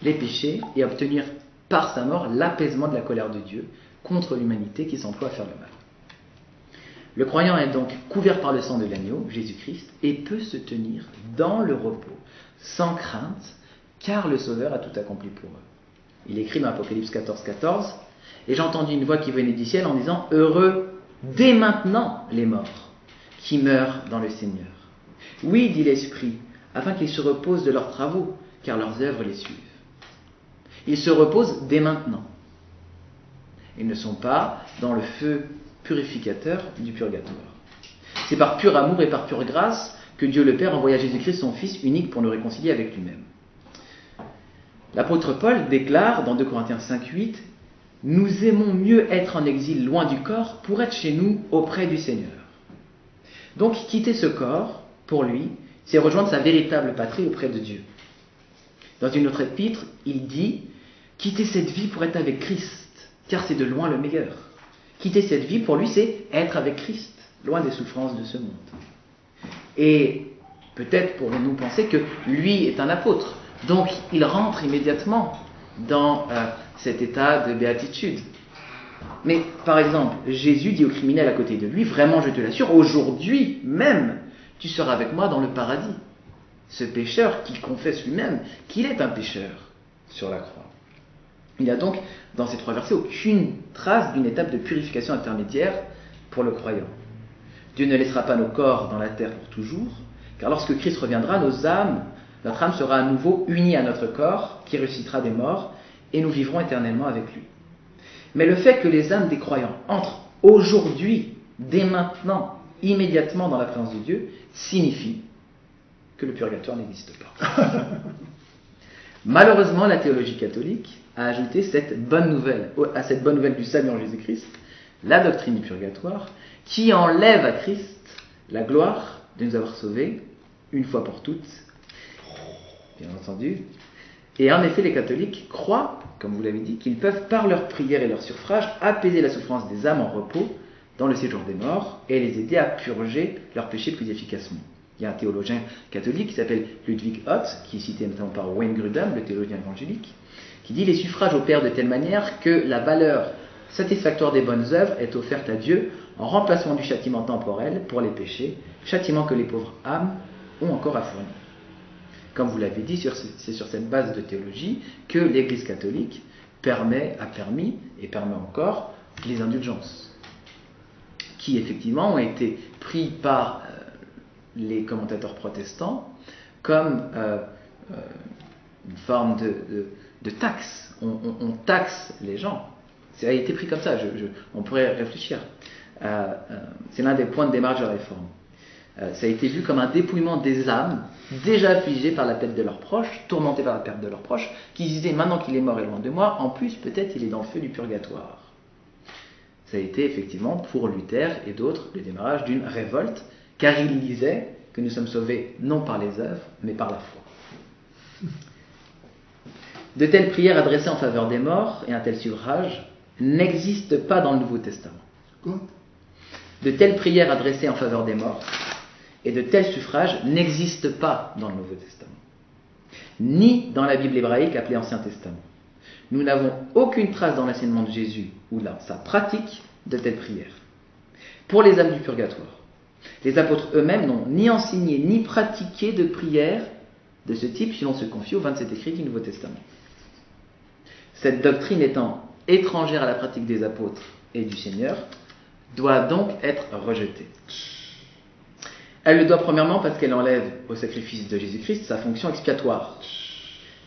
les péchés et obtenir par sa mort l'apaisement de la colère de Dieu contre l'humanité qui s'emploie à faire le mal. Le croyant est donc couvert par le sang de l'agneau, Jésus-Christ, et peut se tenir dans le repos, sans crainte, car le Sauveur a tout accompli pour eux. Il écrit dans Apocalypse 14, 14, « Et j'ai entendu une voix qui venait du ciel en disant « Heureux dès maintenant les morts qui meurent dans le Seigneur. » Oui, dit l'Esprit, afin qu'ils se reposent de leurs travaux, car leurs œuvres les suivent. Ils se reposent dès maintenant. Ils ne sont pas dans le feu purificateur du purgatoire. C'est par pur amour et par pure grâce que Dieu le Père envoya Jésus-Christ, son Fils unique, pour nous réconcilier avec lui-même. L'apôtre Paul déclare dans 2 Corinthiens 5, 8, « Nous aimons mieux être en exil loin du corps pour être chez nous auprès du Seigneur. » Donc quitter ce corps, pour lui, c'est rejoindre sa véritable patrie auprès de Dieu. Dans une autre épître, il dit « Quitter cette vie pour être avec Christ, car c'est de loin le meilleur. » Quitter cette vie, pour lui, c'est être avec Christ, loin des souffrances de ce monde. Et peut-être pourrons-nous penser que lui est un apôtre, donc il rentre immédiatement dans cet état de béatitude. Mais par exemple, Jésus dit au criminel à côté de lui, vraiment je te l'assure, aujourd'hui même, tu seras avec moi dans le paradis. Ce pécheur qui confesse lui-même qu'il est un pécheur sur la croix. Il n'y a donc dans ces 3 versets aucune trace d'une étape de purification intermédiaire pour le croyant. Dieu ne laissera pas nos corps dans la terre pour toujours, car lorsque Christ reviendra, notre âme sera à nouveau unie à notre corps qui ressuscitera des morts et nous vivrons éternellement avec lui. Mais le fait que les âmes des croyants entrent aujourd'hui, dès maintenant, immédiatement dans la présence de Dieu, signifie que le purgatoire n'existe pas. Malheureusement, la théologie catholique a ajouté à cette bonne nouvelle du salut en Jésus-Christ, la doctrine du purgatoire, qui enlève à Christ la gloire de nous avoir sauvés, une fois pour toutes, bien entendu. Et en effet, les catholiques croient, comme vous l'avez dit, qu'ils peuvent, par leur prière et leur suffrage, apaiser la souffrance des âmes en repos dans le séjour des morts et les aider à purger leurs péchés plus efficacement. Il y a un théologien catholique qui s'appelle Ludwig Ott, qui est cité notamment par Wayne Grudem, le théologien évangélique, qui dit « Les suffrages opèrent de telle manière que la valeur satisfactoire des bonnes œuvres est offerte à Dieu en remplacement du châtiment temporel pour les péchés, châtiment que les pauvres âmes ont encore à fournir. » Comme vous l'avez dit, c'est sur cette base de théologie que l'Église catholique a permis et permet encore les indulgences, qui effectivement ont été pris par les commentateurs protestants comme une forme de taxe. On taxe les gens. Ça a été pris comme ça, on pourrait réfléchir. C'est l'un des points de démarche de la réforme. Ça a été vu comme un dépouillement des âmes déjà affligées par la perte de leurs proches, tourmentées par la perte de leurs proches, qui disaient maintenant qu'il est mort et loin de moi, en plus peut-être il est dans le feu du purgatoire. Ça a été effectivement pour Luther et d'autres le démarrage d'une révolte, car ils disaient que nous sommes sauvés non par les œuvres, mais par la foi. De telles prières adressées en faveur des morts et un tel suffrage n'existent pas dans le Nouveau Testament. Quoi ? De telles prières adressées en faveur des morts et de tels suffrages n'existent pas dans le Nouveau Testament, ni dans la Bible hébraïque appelée Ancien Testament. Nous n'avons aucune trace dans l'enseignement de Jésus ou dans sa pratique de telles prières. Pour les âmes du purgatoire, les apôtres eux-mêmes n'ont ni enseigné ni pratiqué de prières de ce type si l'on se confie aux 27 écrits du Nouveau Testament. Cette doctrine étant étrangère à la pratique des apôtres et du Seigneur, doit donc être rejetée. Elle le doit premièrement parce qu'elle enlève au sacrifice de Jésus-Christ sa fonction expiatoire.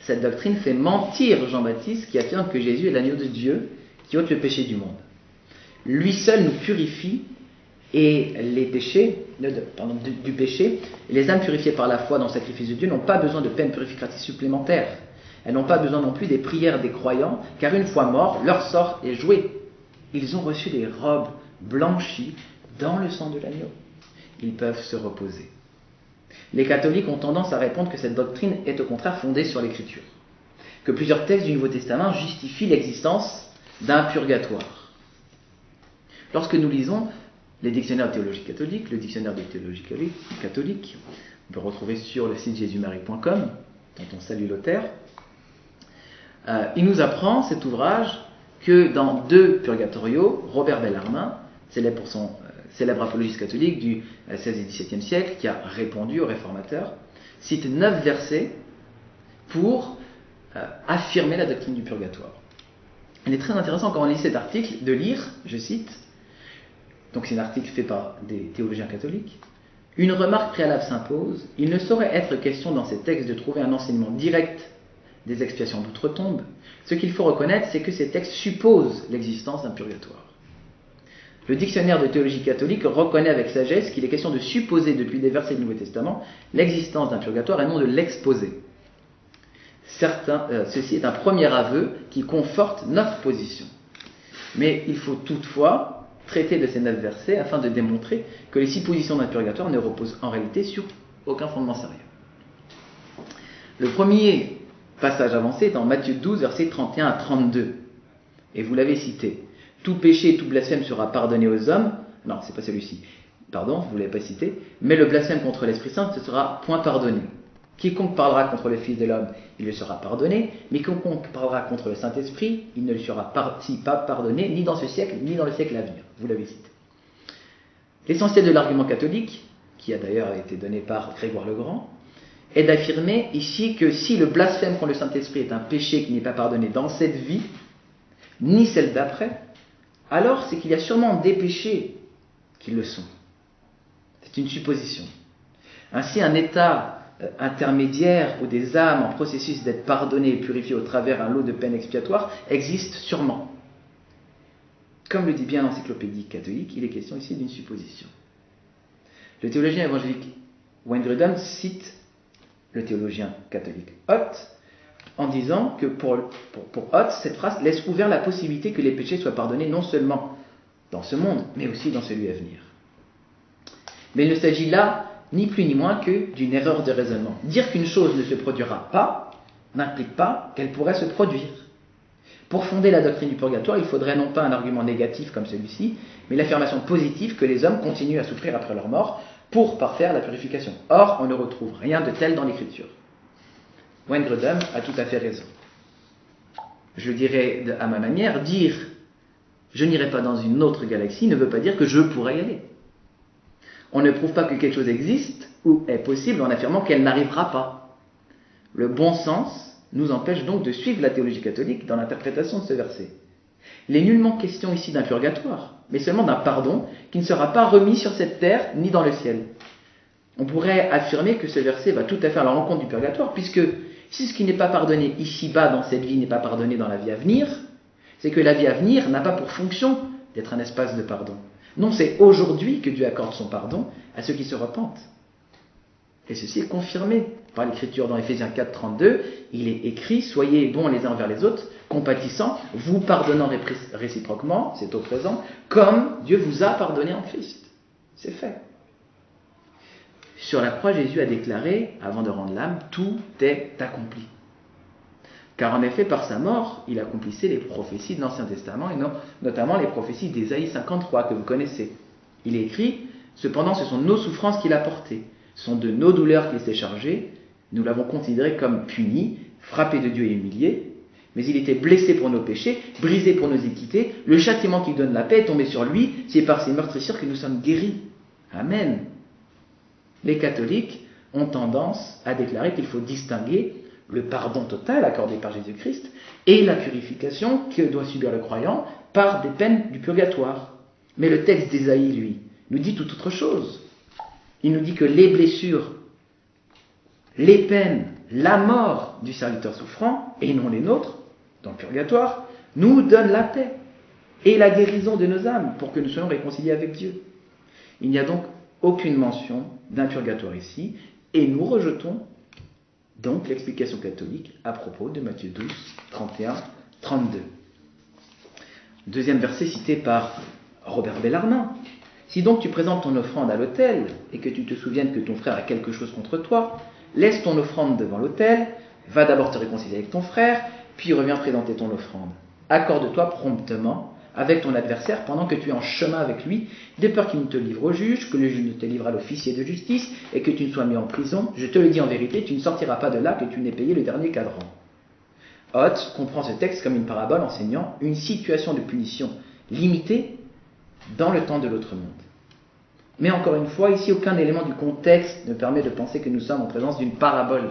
Cette doctrine fait mentir Jean-Baptiste qui affirme que Jésus est l'agneau de Dieu qui ôte le péché du monde. Lui seul nous purifie et les péchés, du péché, les âmes purifiées par la foi dans le sacrifice de Dieu n'ont pas besoin de peine purificatrice supplémentaire. Elles n'ont pas besoin non plus des prières des croyants, car une fois morts, leur sort est joué. Ils ont reçu des robes blanchies dans le sang de l'agneau. Ils peuvent se reposer. Les catholiques ont tendance à répondre que cette doctrine est au contraire fondée sur l'Écriture, que plusieurs textes du Nouveau Testament justifient l'existence d'un purgatoire. Lorsque nous lisons les dictionnaires de théologie catholique, le dictionnaire de théologie catholique, on peut retrouver sur le site jésusmarie.com, dont on salue l'auteur, il nous apprend, cet ouvrage, que dans 2 purgatoriaux, Robert Bellarmine, célèbre pour son célèbre apologiste catholique du XVIe et XVIIe siècle, qui a répondu aux réformateurs, cite 9 versets pour affirmer la doctrine du purgatoire. Il est très intéressant quand on lit cet article de lire, je cite, donc c'est un article fait par des théologiens catholiques, « Une remarque préalable s'impose, il ne saurait être question dans ces textes de trouver un enseignement direct des expiations d'outre-tombe. Ce qu'il faut reconnaître, c'est que ces textes supposent l'existence d'un purgatoire. Le dictionnaire de théologie catholique reconnaît avec sagesse qu'il est question de supposer depuis des versets du Nouveau Testament l'existence d'un purgatoire et non de l'exposer. Ceci est un premier aveu qui conforte notre position. Mais il faut toutefois traiter de ces 9 versets afin de démontrer que les 6 positions d'un purgatoire ne reposent en réalité sur aucun fondement sérieux. Le premier passage avancé est dans Matthieu 12, versets 31 à 32. Et vous l'avez cité. Tout péché et tout blasphème sera pardonné aux hommes. Non, c'est pas celui-ci. Pardon, vous ne l'avez pas cité. Mais le blasphème contre l'Esprit Saint ne sera point pardonné. Quiconque parlera contre le Fils de l'homme, il lui sera pardonné. Mais quiconque parlera contre le Saint-Esprit, il ne lui sera pas pardonné, ni dans ce siècle, ni dans le siècle à venir. Vous l'avez cité. L'essentiel de l'argument catholique, qui a d'ailleurs été donné par Grégoire le Grand, est d'affirmer ici que si le blasphème contre le Saint-Esprit est un péché qui n'est pas pardonné dans cette vie, ni celle d'après, alors c'est qu'il y a sûrement des péchés qui le sont. C'est une supposition. Ainsi, un état intermédiaire où des âmes en processus d'être pardonnées et purifiées au travers un lot de peines expiatoires existe sûrement. Comme le dit bien l'encyclopédie catholique, il est question ici d'une supposition. Le théologien évangélique Wayne Grudem cite le théologien catholique Ott en disant que pour Ott, cette phrase laisse ouvert la possibilité que les péchés soient pardonnés non seulement dans ce monde, mais aussi dans celui à venir. Mais il ne s'agit là ni plus ni moins que d'une erreur de raisonnement. Dire qu'une chose ne se produira pas n'implique pas qu'elle pourrait se produire. Pour fonder la doctrine du purgatoire, il faudrait non pas un argument négatif comme celui-ci, mais l'affirmation positive que les hommes continuent à souffrir après leur mort pour parfaire la purification. Or, on ne retrouve rien de tel dans l'Écriture. Wayne Grudem a tout à fait raison. Je dirais à ma manière, dire « je n'irai pas dans une autre galaxie » ne veut pas dire que je pourrais y aller. On ne prouve pas que quelque chose existe ou est possible en affirmant qu'elle n'arrivera pas. Le bon sens nous empêche donc de suivre la théologie catholique dans l'interprétation de ce verset. Il n'est nullement question ici d'un purgatoire, mais seulement d'un pardon qui ne sera pas remis sur cette terre ni dans le ciel. On pourrait affirmer que ce verset va tout à fait à la rencontre du purgatoire, puisque si ce qui n'est pas pardonné ici-bas dans cette vie n'est pas pardonné dans la vie à venir, c'est que la vie à venir n'a pas pour fonction d'être un espace de pardon. Non, c'est aujourd'hui que Dieu accorde son pardon à ceux qui se repentent. Et ceci est confirmé par l'Écriture dans Éphésiens 4, 32. Il est écrit « Soyez bons les uns envers les autres, compatissants, vous pardonnant réciproquement, c'est au présent, comme Dieu vous a pardonné en Christ. » C'est fait. Sur la croix, Jésus a déclaré, avant de rendre l'âme, « Tout est accompli ». Car en effet, par sa mort, il accomplissait les prophéties de l'Ancien Testament, et notamment les prophéties d'Ésaïe 53, que vous connaissez. Il est écrit « Cependant, ce sont nos souffrances qu'il a portées. Ce sont de nos douleurs qu'il s'est chargé. Nous l'avons considéré comme puni, frappé de Dieu et humilié. Mais il était blessé pour nos péchés, brisé pour nos iniquités. Le châtiment qui donne la paix est tombé sur lui. C'est par ses meurtrissures que nous sommes guéris. » Amen. Les catholiques ont tendance à déclarer qu'il faut distinguer le pardon total accordé par Jésus-Christ et la purification que doit subir le croyant par des peines du purgatoire. Mais le texte d'Ésaïe, lui, nous dit tout autre chose. Il nous dit que les blessures, les peines, la mort du serviteur souffrant, et non les nôtres, dans le purgatoire, nous donnent la paix et la guérison de nos âmes pour que nous soyons réconciliés avec Dieu. Il n'y a donc aucune mention d'un purgatoire ici, et nous rejetons donc l'explication catholique à propos de Matthieu 12, 31, 32. Deuxième verset cité par Robert Bellarmin. Si donc tu présentes ton offrande à l'autel et que tu te souviennes que ton frère a quelque chose contre toi, laisse ton offrande devant l'autel, va d'abord te réconcilier avec ton frère, puis reviens présenter ton offrande. Accorde-toi promptement avec ton adversaire pendant que tu es en chemin avec lui, de peur qu'il ne te livre au juge, que le juge ne te livre à l'officier de justice et que tu ne sois mis en prison. Je te le dis en vérité, tu ne sortiras pas de là que tu n'aies payé le dernier cadran. Ott comprend ce texte comme une parabole enseignant une situation de punition limitée dans le temps de l'autre monde. Mais encore une fois, ici, aucun élément du contexte ne permet de penser que nous sommes en présence d'une parabole.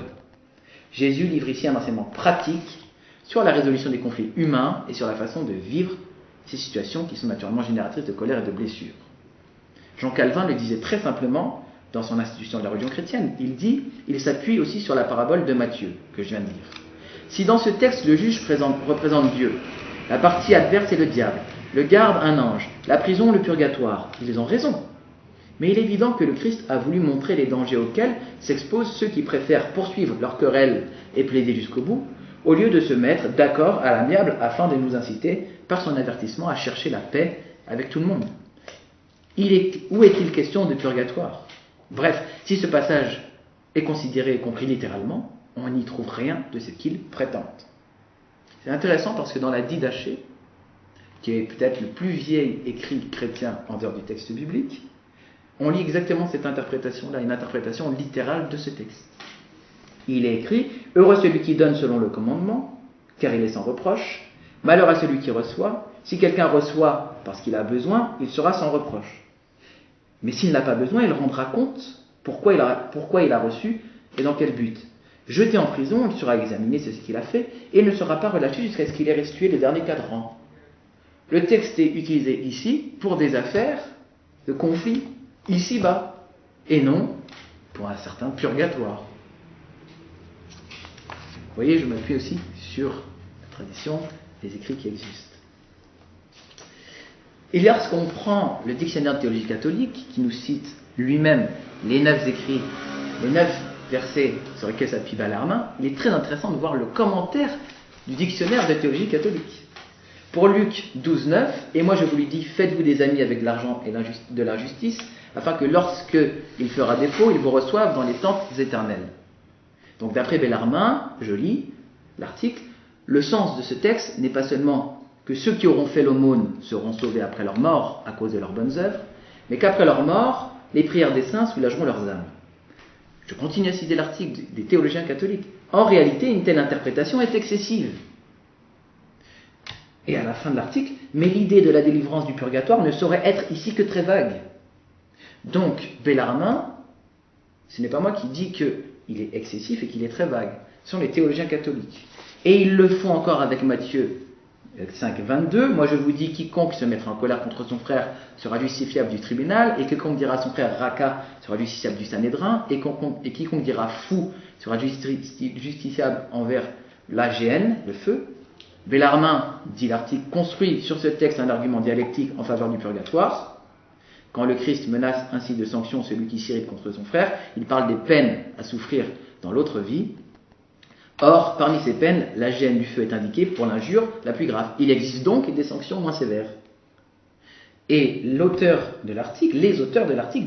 Jésus livre ici un enseignement pratique sur la résolution des conflits humains et sur la façon de vivre ces situations qui sont naturellement génératrices de colère et de blessures. Jean Calvin le disait très simplement dans son institution de la religion chrétienne. Il s'appuie aussi sur la parabole de Matthieu, que je viens de lire. Si dans ce texte le juge représente Dieu, la partie adverse est le diable, le garde un ange, la prison le purgatoire, ils ont raison. Mais il est évident que le Christ a voulu montrer les dangers auxquels s'exposent ceux qui préfèrent poursuivre leur querelle et plaider jusqu'au bout, au lieu de se mettre d'accord à l'amiable afin de nous inciter, par son avertissement, à chercher la paix avec tout le monde. où est-il question de purgatoire? Bref, si ce passage est considéré et compris littéralement, on n'y trouve rien de ce qu'il prétend. C'est intéressant parce que dans la Didaché, qui est peut-être le plus vieil écrit chrétien en dehors du texte biblique, on lit exactement cette interprétation-là, une interprétation littérale de ce texte. Il est écrit « Heureux celui qui donne selon le commandement, car il est sans reproche. Malheur à celui qui reçoit. Si quelqu'un reçoit parce qu'il a besoin, il sera sans reproche. Mais s'il n'a pas besoin, il rendra compte pourquoi il a reçu et dans quel but. Jeté en prison, il sera examiné, c'est ce qu'il a fait, et il ne sera pas relâché jusqu'à ce qu'il ait restitué les derniers cadrans. » Le texte est utilisé ici pour des affaires de conflit ici-bas, et non pour un certain purgatoire. Vous voyez, je m'appuie aussi sur la tradition des écrits qui existent. Et lorsqu'on prend le dictionnaire de théologie catholique, qui nous cite lui-même les 9 écrits, les 9 versets sur lesquels s'appuie Bellarmin, il est très intéressant de voir le commentaire du dictionnaire de théologie catholique. Pour Luc 12, 9, et moi je vous lui dis, faites-vous des amis avec de l'argent et de l'injustice, afin que lorsque il fera défaut, ils vous reçoivent dans les tentes éternelles. Donc d'après Bellarmin, je lis l'article, le sens de ce texte n'est pas seulement que ceux qui auront fait l'aumône seront sauvés après leur mort à cause de leurs bonnes œuvres, mais qu'après leur mort, les prières des saints soulageront leurs âmes. Je continue à citer l'article des théologiens catholiques. En réalité, une telle interprétation est excessive. Et à la fin de l'article, mais l'idée de la délivrance du purgatoire ne saurait être ici que très vague. Donc, Bellarmin, ce n'est pas moi qui dis qu'il est excessif et qu'il est très vague. Ce sont les théologiens catholiques. Et ils le font encore avec Matthieu 5, 22. Moi je vous dis, quiconque se mettra en colère contre son frère sera justifiable du tribunal, et quiconque dira à son frère Raka sera justiciable du Sanhédrin, et quiconque dira fou sera justiciable envers l'AGN, le feu. Bellarmin, dit l'article, construit sur ce texte un argument dialectique en faveur du purgatoire. Quand le Christ menace ainsi de sanctions celui qui s'irrite contre son frère, il parle des peines à souffrir dans l'autre vie. Or, parmi ces peines, la gêne du feu est indiquée pour l'injure la plus grave. Il existe donc des sanctions moins sévères. Et les auteurs de l'article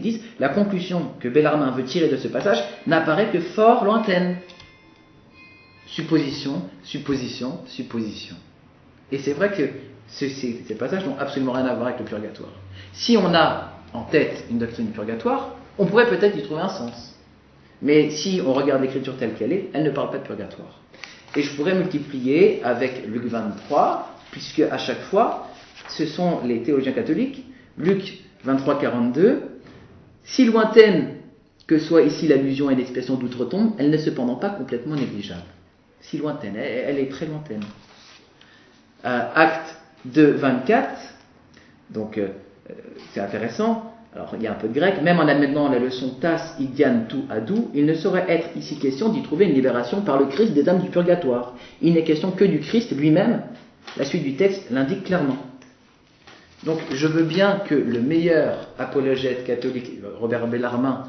disent « La conclusion que Bellarmin veut tirer de ce passage n'apparaît que fort lointaine. » Supposition, supposition, supposition. Et c'est vrai que ces passages n'ont absolument rien à voir avec le purgatoire. Si on a en tête une doctrine du purgatoire, on pourrait peut-être y trouver un sens. Mais si on regarde l'écriture telle qu'elle est, elle ne parle pas de purgatoire. Et je pourrais multiplier avec Luc 23, puisque à chaque fois, ce sont les théologiens catholiques, Luc 23, 42, si lointaine que soit ici l'allusion et l'expression d'outre-tombe, elle n'est cependant pas complètement négligeable. Si lointaine, elle est très lointaine. Acte 2, 24, donc c'est intéressant. Alors, il y a un peu de grec. Même en admettant la leçon tas idian tou adou, il ne saurait être ici question d'y trouver une libération par le Christ des âmes du purgatoire. Il n'est question que du Christ lui-même. La suite du texte l'indique clairement. Donc, je veux bien que le meilleur apologète catholique, Robert Bellarmin,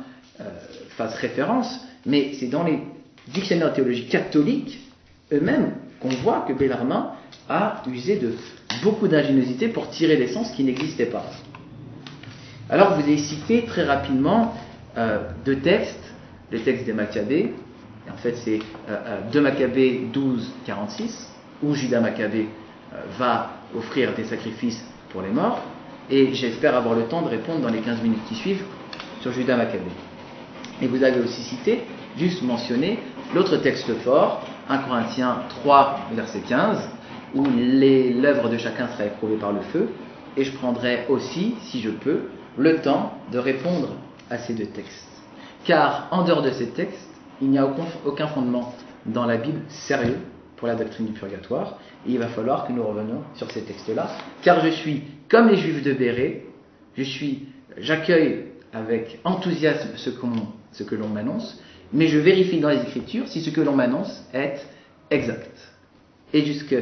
fasse référence, mais c'est dans les dictionnaires de théologie catholiques eux-mêmes qu'on voit que Bellarmin a usé de beaucoup d'ingéniosité pour tirer des sens qui n'existaient pas. Alors, je vous ai cité très rapidement 2 textes, les textes des Maccabées. En fait, c'est 2 Maccabées 12, 46, où Judas Maccabée va offrir des sacrifices pour les morts. Et j'espère avoir le temps de répondre dans les 15 minutes qui suivent sur Judas Maccabée. Et vous avez aussi cité, juste mentionné, l'autre texte fort, 1 Corinthiens 3, verset 15, où l'œuvre de chacun sera éprouvée par le feu. Et je prendrai aussi, si je peux, le temps de répondre à ces 2 textes. Car en dehors de ces textes, il n'y a aucun fondement dans la Bible sérieux pour la doctrine du purgatoire, et il va falloir que nous revenions sur ces textes-là, car je suis comme les Juifs de Bérée, j'accueille avec enthousiasme ce que l'on m'annonce, mais je vérifie dans les Écritures si ce que l'on m'annonce est exact. Et jusque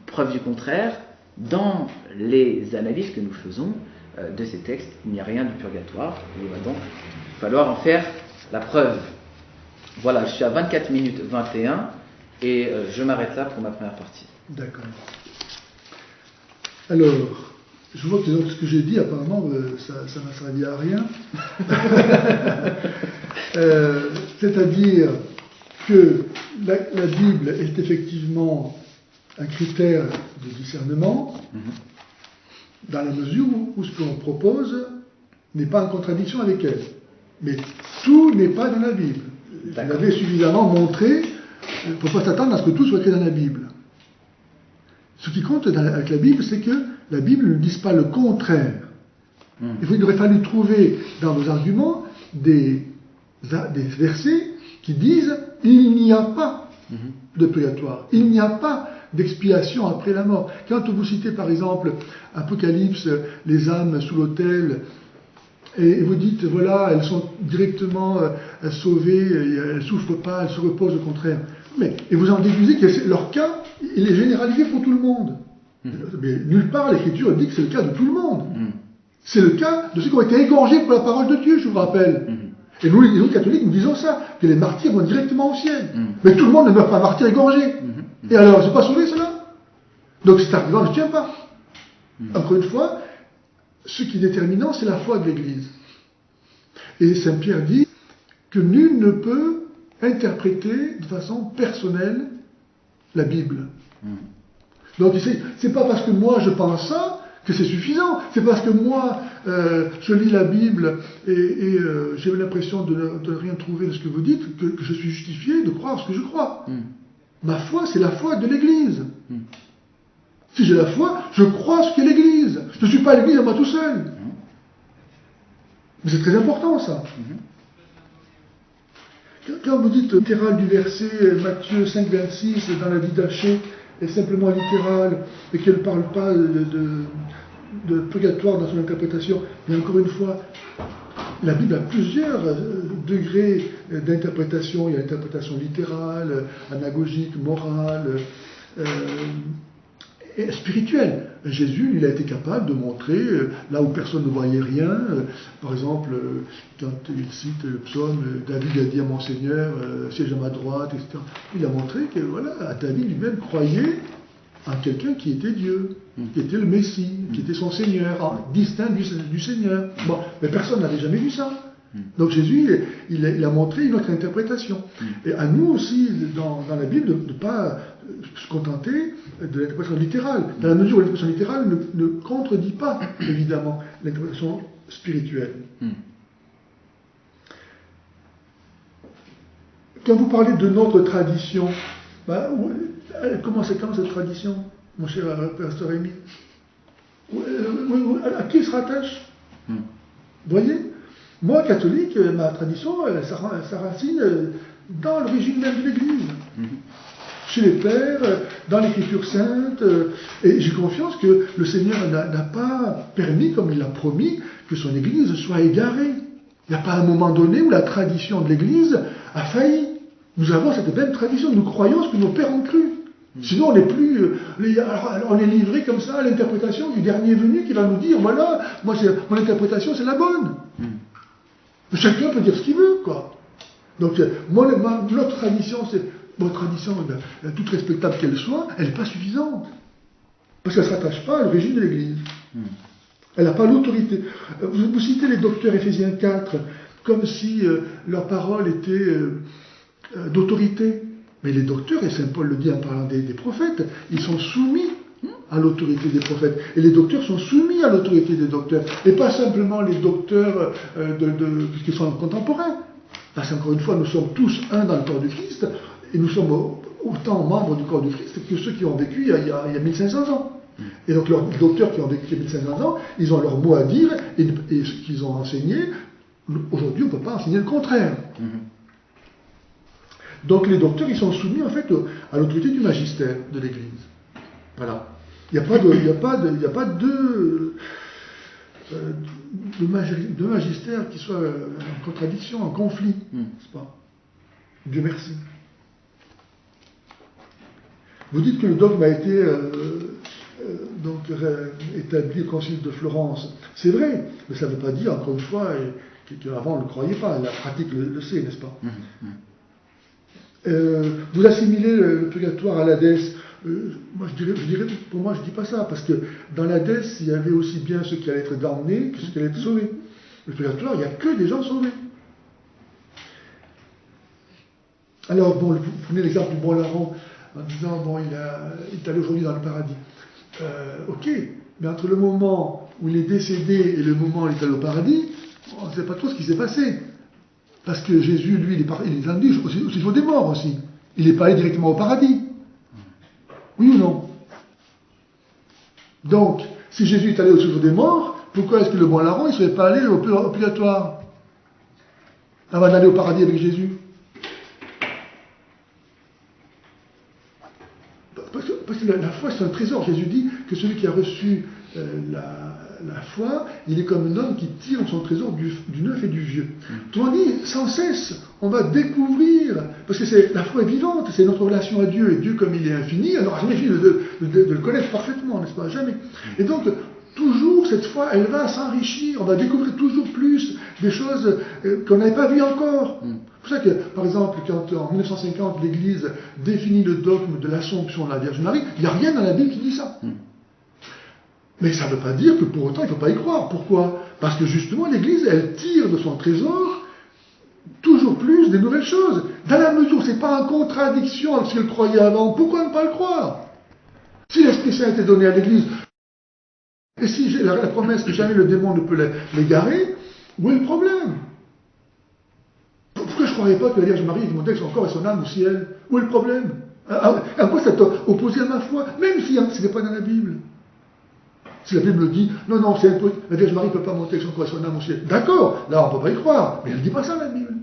preuve du contraire, dans les analyses que nous faisons de ces textes, il n'y a rien du purgatoire. Il va donc falloir en faire la preuve. Voilà, je suis à 24 minutes 21 et je m'arrête là pour ma première partie. D'accord. Alors, Je vois que donc, ce que j'ai dit, apparemment, ça n'a servi à rien. C'est-à-dire que la Bible est effectivement un critère de discernement, dans la mesure où ce que l'on propose n'est pas en contradiction avec elle. Mais tout n'est pas dans la Bible. Je l'avais suffisamment montré pour ne pas s'attendre à ce que tout soit écrit dans la Bible. Ce qui compte avec la Bible, c'est que la Bible ne dit pas le contraire. Il aurait fallu trouver dans vos arguments des versets qui disent « il n'y a pas de purgatoire, il n'y a pas d'expiation après la mort ». Quand vous citez par exemple Apocalypse, les âmes sous l'autel, et vous dites, voilà, elles sont directement sauvées, elles ne souffrent pas, elles se reposent au contraire. Et vous en déduisez que leur cas, il est généralisé pour tout le monde. Mais nulle part l'Écriture dit que c'est le cas de tout le monde. C'est le cas de ceux qui ont été égorgés pour la parole de Dieu, je vous rappelle. Et nous, les catholiques, nous disons ça, que les martyrs vont directement au ciel. Mais tout le monde ne meurt pas martyr égorgé. Et alors, ils ne sont pas sauvés, cela? Donc cet argument ne tient pas. Encore une fois, ce qui est déterminant, c'est la foi de l'Église. Et Saint Pierre dit que nul ne peut interpréter de façon personnelle la Bible. Donc c'est pas parce que moi je pense ça que c'est suffisant. C'est parce que moi je lis la Bible et j'ai l'impression de ne rien trouver de ce que vous dites que je suis justifié de croire ce que je crois. Ma foi, c'est la foi de l'Église. Si j'ai la foi, je crois ce qu'est l'Église. Je ne suis pas l'Église à moi tout seul. Mais c'est très important, ça. Quand vous dites littéral du verset Matthieu 5, 26 dans la vie d'Achée est simplement littérale et qu'elle ne parle pas de purgatoire dans son interprétation, mais encore une fois, la Bible a plusieurs degrés d'interprétation. Il y a l'interprétation littérale, anagogique, morale, et spirituelle. Jésus, il a été capable de montrer, là où personne ne voyait rien, par exemple, quand il cite le psaume, David a dit à mon Seigneur, siège à ma droite, etc. Il a montré que, voilà, David lui-même croyait en quelqu'un qui était Dieu, qui était le Messie, qui était son Seigneur, distinct du Seigneur. Bon, mais personne n'avait jamais vu ça. Donc Jésus, il a montré une autre interprétation. Et à nous aussi, dans la Bible, de ne pas se contenter de l'interprétation littérale, dans la mesure où l'interprétation littérale ne contredit pas, évidemment, l'interprétation spirituelle. Quand vous parlez de notre tradition, comment c'est quand cette tradition, mon cher pasteur Rémy? À qui se rattache? Vous voyez? Moi, catholique, ma tradition, ça racine dans l'origine même de l'Église. Chez les pères, dans l'Écriture sainte, et j'ai confiance que le Seigneur n'a pas permis, comme il l'a promis, que son Église soit égarée. Il n'y a pas un moment donné où la tradition de l'Église a failli. Nous avons cette même tradition, nous croyons ce que nos pères ont cru. Sinon, on n'est plus. On est livré comme ça à l'interprétation du dernier venu qui va nous dire voilà, mon interprétation, c'est la bonne. Chacun peut dire ce qu'il veut, quoi. Donc, notre tradition, votre tradition, toute respectable qu'elle soit, elle n'est pas suffisante. Parce qu'elle ne se rattache pas à l'origine de l'Église. Elle n'a pas l'autorité. Vous citez les docteurs Éphésiens 4 comme si leur parole était d'autorité. Mais les docteurs, et Saint Paul le dit en parlant des prophètes, ils sont soumis à l'autorité des prophètes. Et les docteurs sont soumis à l'autorité des docteurs. Et pas simplement les docteurs qui sont contemporains. Parce qu'encore une fois, nous sommes tous un dans le corps du Christ, et nous sommes autant membres du corps du Christ que ceux qui ont vécu il y a 1500 ans. Et donc les docteurs qui ont vécu il y a 1500 ans, ils ont leur mot à dire, et ce qu'ils ont enseigné, aujourd'hui on ne peut pas enseigner le contraire. Donc les docteurs, ils sont soumis en fait à l'autorité du magistère de l'Église. Voilà. Il n'y a pas de magistère qui soit en contradiction, en conflit, n'est-ce pas? Dieu merci. Vous dites que le dogme a été établi au Concile de Florence. C'est vrai, mais ça ne veut pas dire, encore une fois, qu'avant on ne le croyait pas. La pratique le sait, n'est-ce pas? Vous assimilez le purgatoire à l'Hadès. moi, je dirais, pour moi, je ne dis pas ça, parce que dans l'Hadès, il y avait aussi bien ceux qui allaient être damnés que ceux qui allaient être sauvés. Le purgatoire, il n'y a que des gens sauvés. Alors, bon, vous prenez l'exemple du bon larron, en disant, bon, il est allé aujourd'hui dans le paradis. Ok, mais entre le moment où il est décédé et le moment où il est allé au paradis, on ne sait pas trop ce qui s'est passé. Parce que Jésus, lui, il est allé au séjour des morts aussi. Il n'est pas allé directement au paradis. Oui ou non? Donc, si Jésus est allé au séjour des morts, pourquoi est-ce que le bon larron ne serait pas allé au purgatoire avant d'aller au paradis avec Jésus? Parce que la foi, c'est un trésor. Jésus dit que celui qui a reçu la foi, il est comme un homme qui tire son trésor du neuf et du vieux. Autrement dit, sans cesse, on va découvrir, parce que la foi est vivante, c'est notre relation à Dieu, et Dieu, comme il est infini, alors jamais fini de le connaître parfaitement, n'est-ce pas? Jamais. Et donc, toujours, cette foi, elle va s'enrichir, on va découvrir toujours plus des choses qu'on n'avait pas vues encore. C'est pour ça que, par exemple, quand en 1950, l'Église définit le dogme de l'Assomption de la Vierge Marie, il n'y a rien dans la Bible qui dit ça. Mais ça ne veut pas dire que pour autant il ne faut pas y croire. Pourquoi? Parce que justement l'Église, elle tire de son trésor toujours plus des nouvelles choses. Dans la mesure où ce n'est pas en contradiction avec ce qu'elle croyait avant, pourquoi ne pas le croire? Si l'Esprit Saint était donné à l'Église, et si j'ai la promesse que jamais le démon ne peut l'égarer, où est le problème? Pourquoi je ne croyais pas que la Vierge Marie demandait son corps et son âme au ciel? Où est le problème? À quoi ça t'a opposé à ma foi? Même si ce n'est pas dans la Bible. Si la Bible dit, non, la Vierge Marie ne peut pas monter son corps et son âme au ciel. D'accord, là on ne peut pas y croire, mais elle ne dit pas ça la Bible.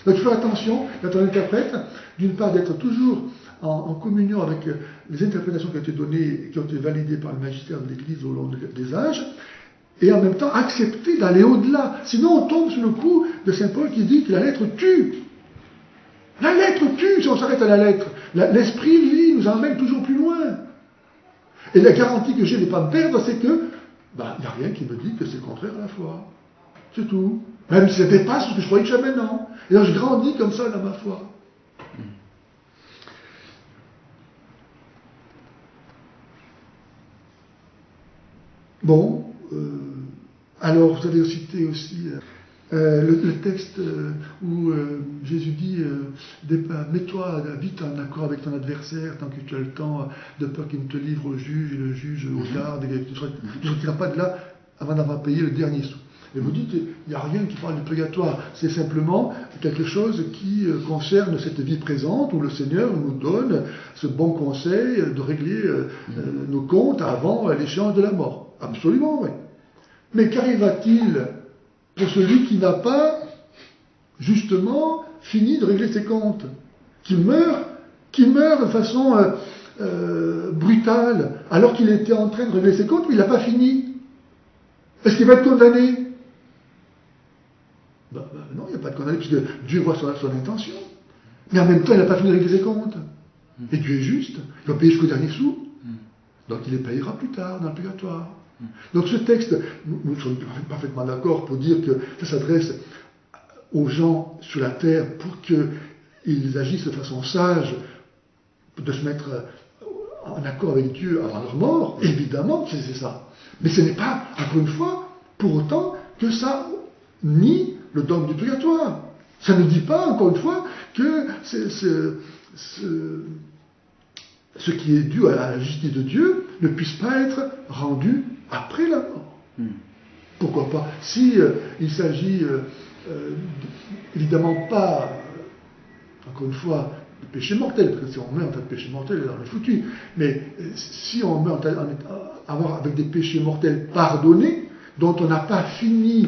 Donc il faut faire attention, quand on interprète, d'une part d'être toujours en communion avec les interprétations qui ont été données, qui ont été validées par le magistère de l'Église au long des âges, et en même temps accepter d'aller au-delà. Sinon on tombe sous le coup de Saint Paul qui dit que la lettre tue. La lettre tue si on s'arrête à la lettre. L'esprit, lui, nous emmène toujours plus loin. Et la garantie que j'ai de ne pas me perdre, c'est que, il n'y a rien qui me dit que c'est contraire à la foi. C'est tout. Même si ça dépasse ce que je croyais déjà maintenant. Et alors je grandis comme ça dans ma foi. Bon, alors vous avez cité aussi le texte où Jésus dit mets-toi vite en accord avec ton adversaire tant que tu as le temps, de peur qu'il ne te livre au juge et le juge au garde, et tu ne sortiras pas de là avant d'avoir payé le dernier sou. Et vous dites, il n'y a rien qui parle du purgatoire, c'est simplement quelque chose qui concerne cette vie présente où le Seigneur nous donne ce bon conseil de régler nos comptes avant l'échéance de la mort. Absolument, oui. Mais qu'arriva-t-il pour celui qui n'a pas, justement, fini de régler ses comptes, qui meurt de façon brutale, alors qu'il était en train de régler ses comptes, mais il n'a pas fini? Est-ce qu'il va être condamné? Non, il n'y a pas de condamné, puisque Dieu voit son intention. Mais en même temps, il n'a pas fini de régler ses comptes. Et Dieu est juste, il va payer jusqu'au dernier sou. Donc il les payera plus tard, dans le purgatoire. Donc ce texte, nous sommes parfaitement d'accord pour dire que ça s'adresse aux gens sur la terre pour qu'ils agissent de façon sage, de se mettre en accord avec Dieu avant leur mort, évidemment c'est ça. Mais ce n'est pas, encore une fois, pour autant que ça nie le dogme du purgatoire. Ça ne dit pas, encore une fois, que ce qui est dû à la justice de Dieu ne puisse pas être rendu après la mort. Pourquoi pas? Si il s'agit évidemment pas, encore une fois, de péché mortel, parce que si on meurt en tas de péché mortel, on est foutu. Mais si on meurt avec des péchés mortels pardonnés, dont on n'a pas fini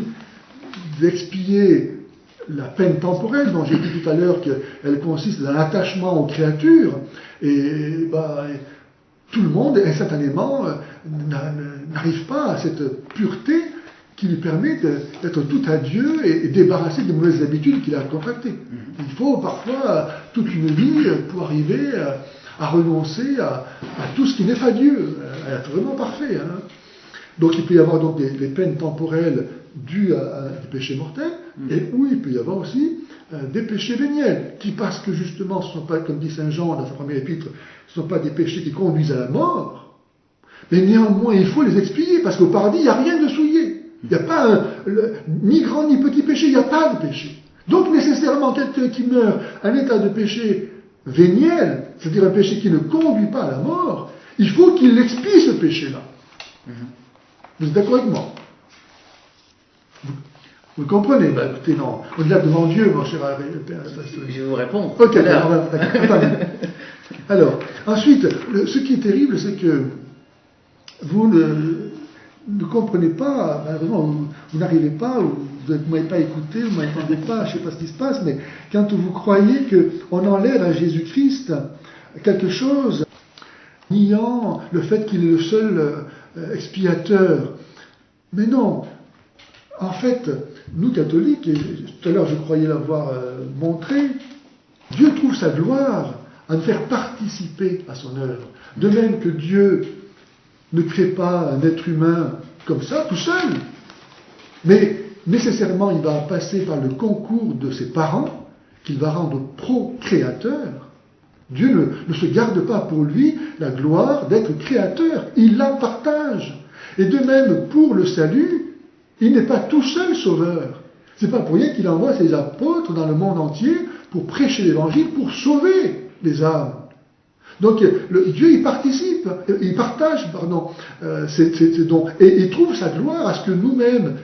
d'expier la peine temporelle, dont j'ai dit tout à l'heure qu'elle consiste dans l'attachement aux créatures, et tout le monde, instantanément, n'arrive pas à cette pureté qui lui permet d'être tout à Dieu et débarrassé des mauvaises habitudes qu'il a contractées. Il faut parfois toute une vie pour arriver à renoncer à tout ce qui n'est pas Dieu, à être vraiment parfait. Donc il peut y avoir donc des peines temporelles dues à des péchés mortels, et où il peut y avoir aussi des péchés véniels, qui parce que justement ce ne sont pas, comme dit Saint Jean dans sa première épître, ce ne sont pas des péchés qui conduisent à la mort, mais néanmoins il faut les expier, parce qu'au paradis il n'y a rien de souillé. Il n'y a pas ni grand ni petit péché, il n'y a pas de péché. Donc nécessairement quelqu'un qui meurt à un état de péché véniel, c'est-à-dire un péché qui ne conduit pas à la mort, il faut qu'il expie ce péché-là. Vous êtes d'accord avec moi? Vous comprenez? Bah, écoutez, non. On est là devant Dieu, mon cher Père. Je vais vous répondre. Ok, d'accord. Attendez. Alors, ensuite, ce qui est terrible, c'est que vous ne comprenez pas, malheureusement, vous n'arrivez pas, vous ne m'avez pas écouté, vous ne m'entendez pas, je ne sais pas ce qui se passe, mais quand vous croyez qu'on enlève à Jésus-Christ quelque chose, niant le fait qu'il est le seul expiateur. Mais non, en fait, nous catholiques, et tout à l'heure je croyais l'avoir montré, Dieu trouve sa gloire à nous faire participer à son œuvre. De même que Dieu ne crée pas un être humain comme ça, tout seul, mais nécessairement il va passer par le concours de ses parents, qu'il va rendre procréateur. Dieu ne se garde pas pour lui la gloire d'être créateur, il la partage. Et de même, pour le salut, il n'est pas tout seul sauveur. C'est pas pour rien qu'il envoie ses apôtres dans le monde entier pour prêcher l'évangile, pour sauver les âmes. Donc Dieu y participe, il partage ces dons, et il trouve sa gloire à ce que nous-mêmes,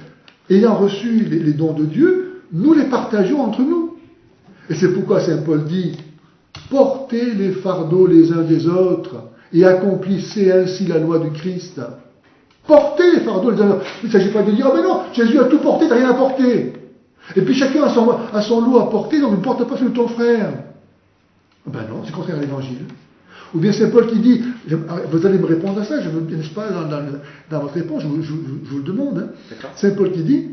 ayant reçu les dons de Dieu, nous les partagions entre nous. Et c'est pourquoi Saint Paul dit: portez les fardeaux les uns des autres et accomplissez ainsi la loi du Christ. Portez les fardeaux les uns des autres. Il ne s'agit pas de dire: oh mais non, Jésus a tout porté, t'as rien à porter. Et puis chacun a son lot à porter, donc ne porte pas celui de ton frère. Ben non, c'est contraire à l'évangile. Ou bien Saint Paul qui dit, vous allez me répondre à ça, je ne me pas dans votre réponse, je vous le demande. Hein. Saint Paul qui dit: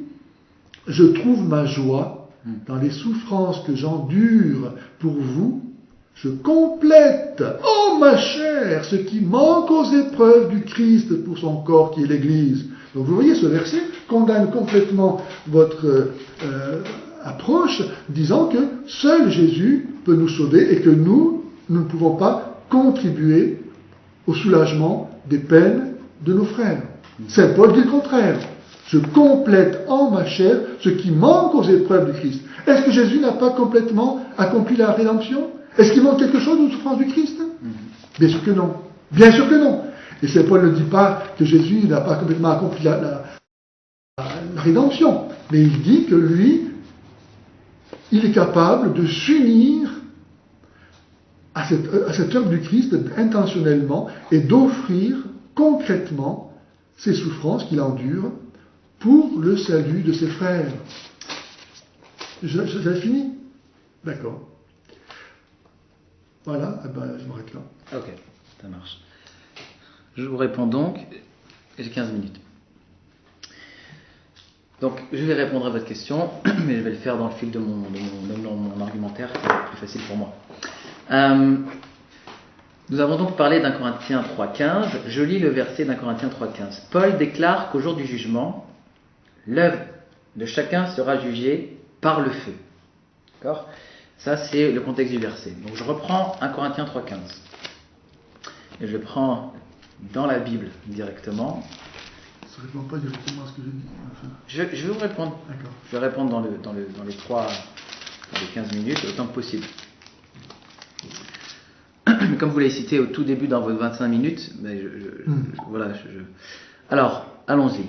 je trouve ma joie dans les souffrances que j'endure pour vous. Je complète, oh ma chère, ce qui manque aux épreuves du Christ pour son corps qui est l'Église. Donc vous voyez, ce verset condamne complètement votre approche, disant que seul Jésus peut nous sauver et que nous ne pouvons pas contribuer au soulagement des peines de nos frères. Saint Paul dit le contraire. Je complète en ma chair ce qui manque aux épreuves du Christ. Est-ce que Jésus n'a pas complètement accompli la rédemption? Est-ce qu'il manque quelque chose aux souffrances du Christ? Bien sûr que non. Bien sûr que non. Et Saint Paul ne dit pas que Jésus n'a pas complètement accompli la rédemption. Mais il dit que lui, il est capable de s'unir à cette œuvre du Christ intentionnellement et d'offrir concrètement ces souffrances qu'il endure pour le salut de ses frères. J'ai fini? D'accord. Voilà, eh ben, je m'arrête là. Ok, ça marche. Je vous réponds donc, j'ai 15 minutes. Donc, je vais répondre à votre question, mais je vais le faire dans le fil de mon argumentaire, qui est plus facile pour moi. Nous avons donc parlé d'un Corinthiens 3,15. Je lis le verset d'un Corinthiens 3,15. Paul déclare qu'au jour du jugement, l'œuvre de chacun sera jugée par le feu. D'accord ? Ça, c'est le contexte du verset. Donc, je reprends 1 Corinthiens 3,15. Et je le prends dans la Bible directement. Ça ne répond pas directement à ce que j'ai dit. Enfin. Je vais vous répondre. D'accord. Je vais répondre dans les 15 minutes, autant que possible. Comme vous l'avez cité au tout début dans vos 25 minutes, alors, allons-y.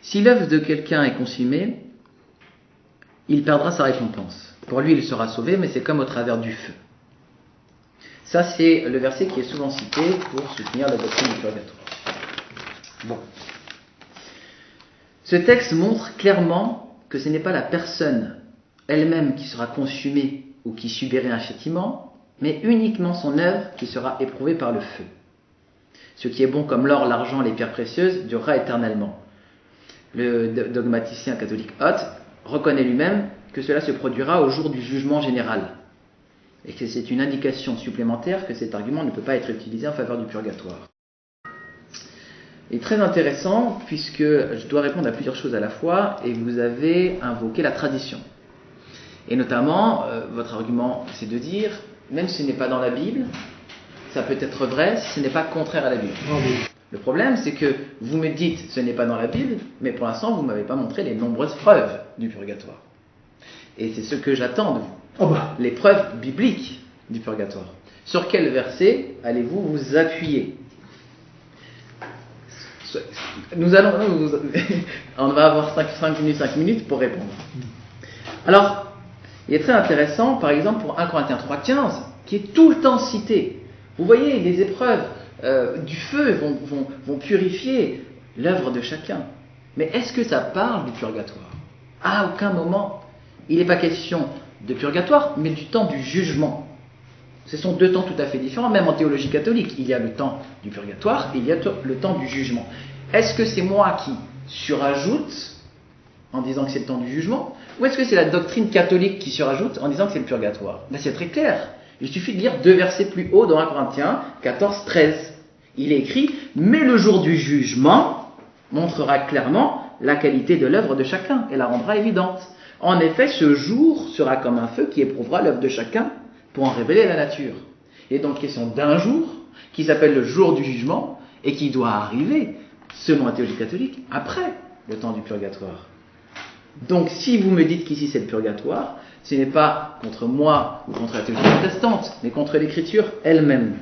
Si l'œuvre de quelqu'un est consumée, il perdra sa récompense. Pour lui, il sera sauvé, mais c'est comme au travers du feu. Ça, c'est le verset qui est souvent cité pour soutenir la doctrine du purgatoire. Bon. Ce texte montre clairement que ce n'est pas la personne elle-même qui sera consumée ou qui subirait un châtiment, mais uniquement son œuvre qui sera éprouvée par le feu. Ce qui est bon comme l'or, l'argent, les pierres précieuses durera éternellement. Le dogmaticien catholique Hutt reconnaît lui-même que cela se produira au jour du jugement général, et que c'est une indication supplémentaire que cet argument ne peut pas être utilisé en faveur du purgatoire. Et très intéressant, puisque je dois répondre à plusieurs choses à la fois, et vous avez invoqué la tradition. Et notamment, votre argument, c'est de dire, même si ce n'est pas dans la Bible, ça peut être vrai si ce n'est pas contraire à la Bible. Ah oui. Le problème, c'est que vous me dites ce n'est pas dans la Bible, mais pour l'instant, vous ne m'avez pas montré les nombreuses preuves du purgatoire. Et c'est ce que j'attends de vous. Ah bah, Les preuves bibliques du purgatoire. Sur quel verset allez-vous vous appuyer? Nous allons, on va avoir 5 minutes pour répondre. Alors, il est très intéressant, par exemple, pour 1 Corinthiens 3,15, qui est tout le temps cité. Vous voyez, les épreuves du feu vont purifier l'œuvre de chacun. Mais est-ce que ça parle du purgatoire? À aucun moment, il n'est pas question de purgatoire, mais du temps du jugement. Ce sont deux temps tout à fait différents, même en théologie catholique. Il y a le temps du purgatoire et il y a le temps du jugement. Est-ce que c'est moi qui surajoute en disant que c'est le temps du jugement, ou est-ce que c'est la doctrine catholique qui surajoute en disant que c'est le purgatoire? Ben, c'est très clair. Il suffit de lire 2 versets plus haut dans 1 Corinthiens 14, 13. Il est écrit « Mais le jour du jugement montrera clairement la qualité de l'œuvre de chacun et la rendra évidente. En effet, ce jour sera comme un feu qui éprouvera l'œuvre de chacun pour en révéler la nature. » Il est donc question d'un jour qui s'appelle le jour du jugement et qui doit arriver, selon la théologie catholique, après le temps du purgatoire. Donc si vous me dites qu'ici c'est le purgatoire, ce n'est pas contre moi ou contre la théologie protestante, mais contre l'écriture elle-même.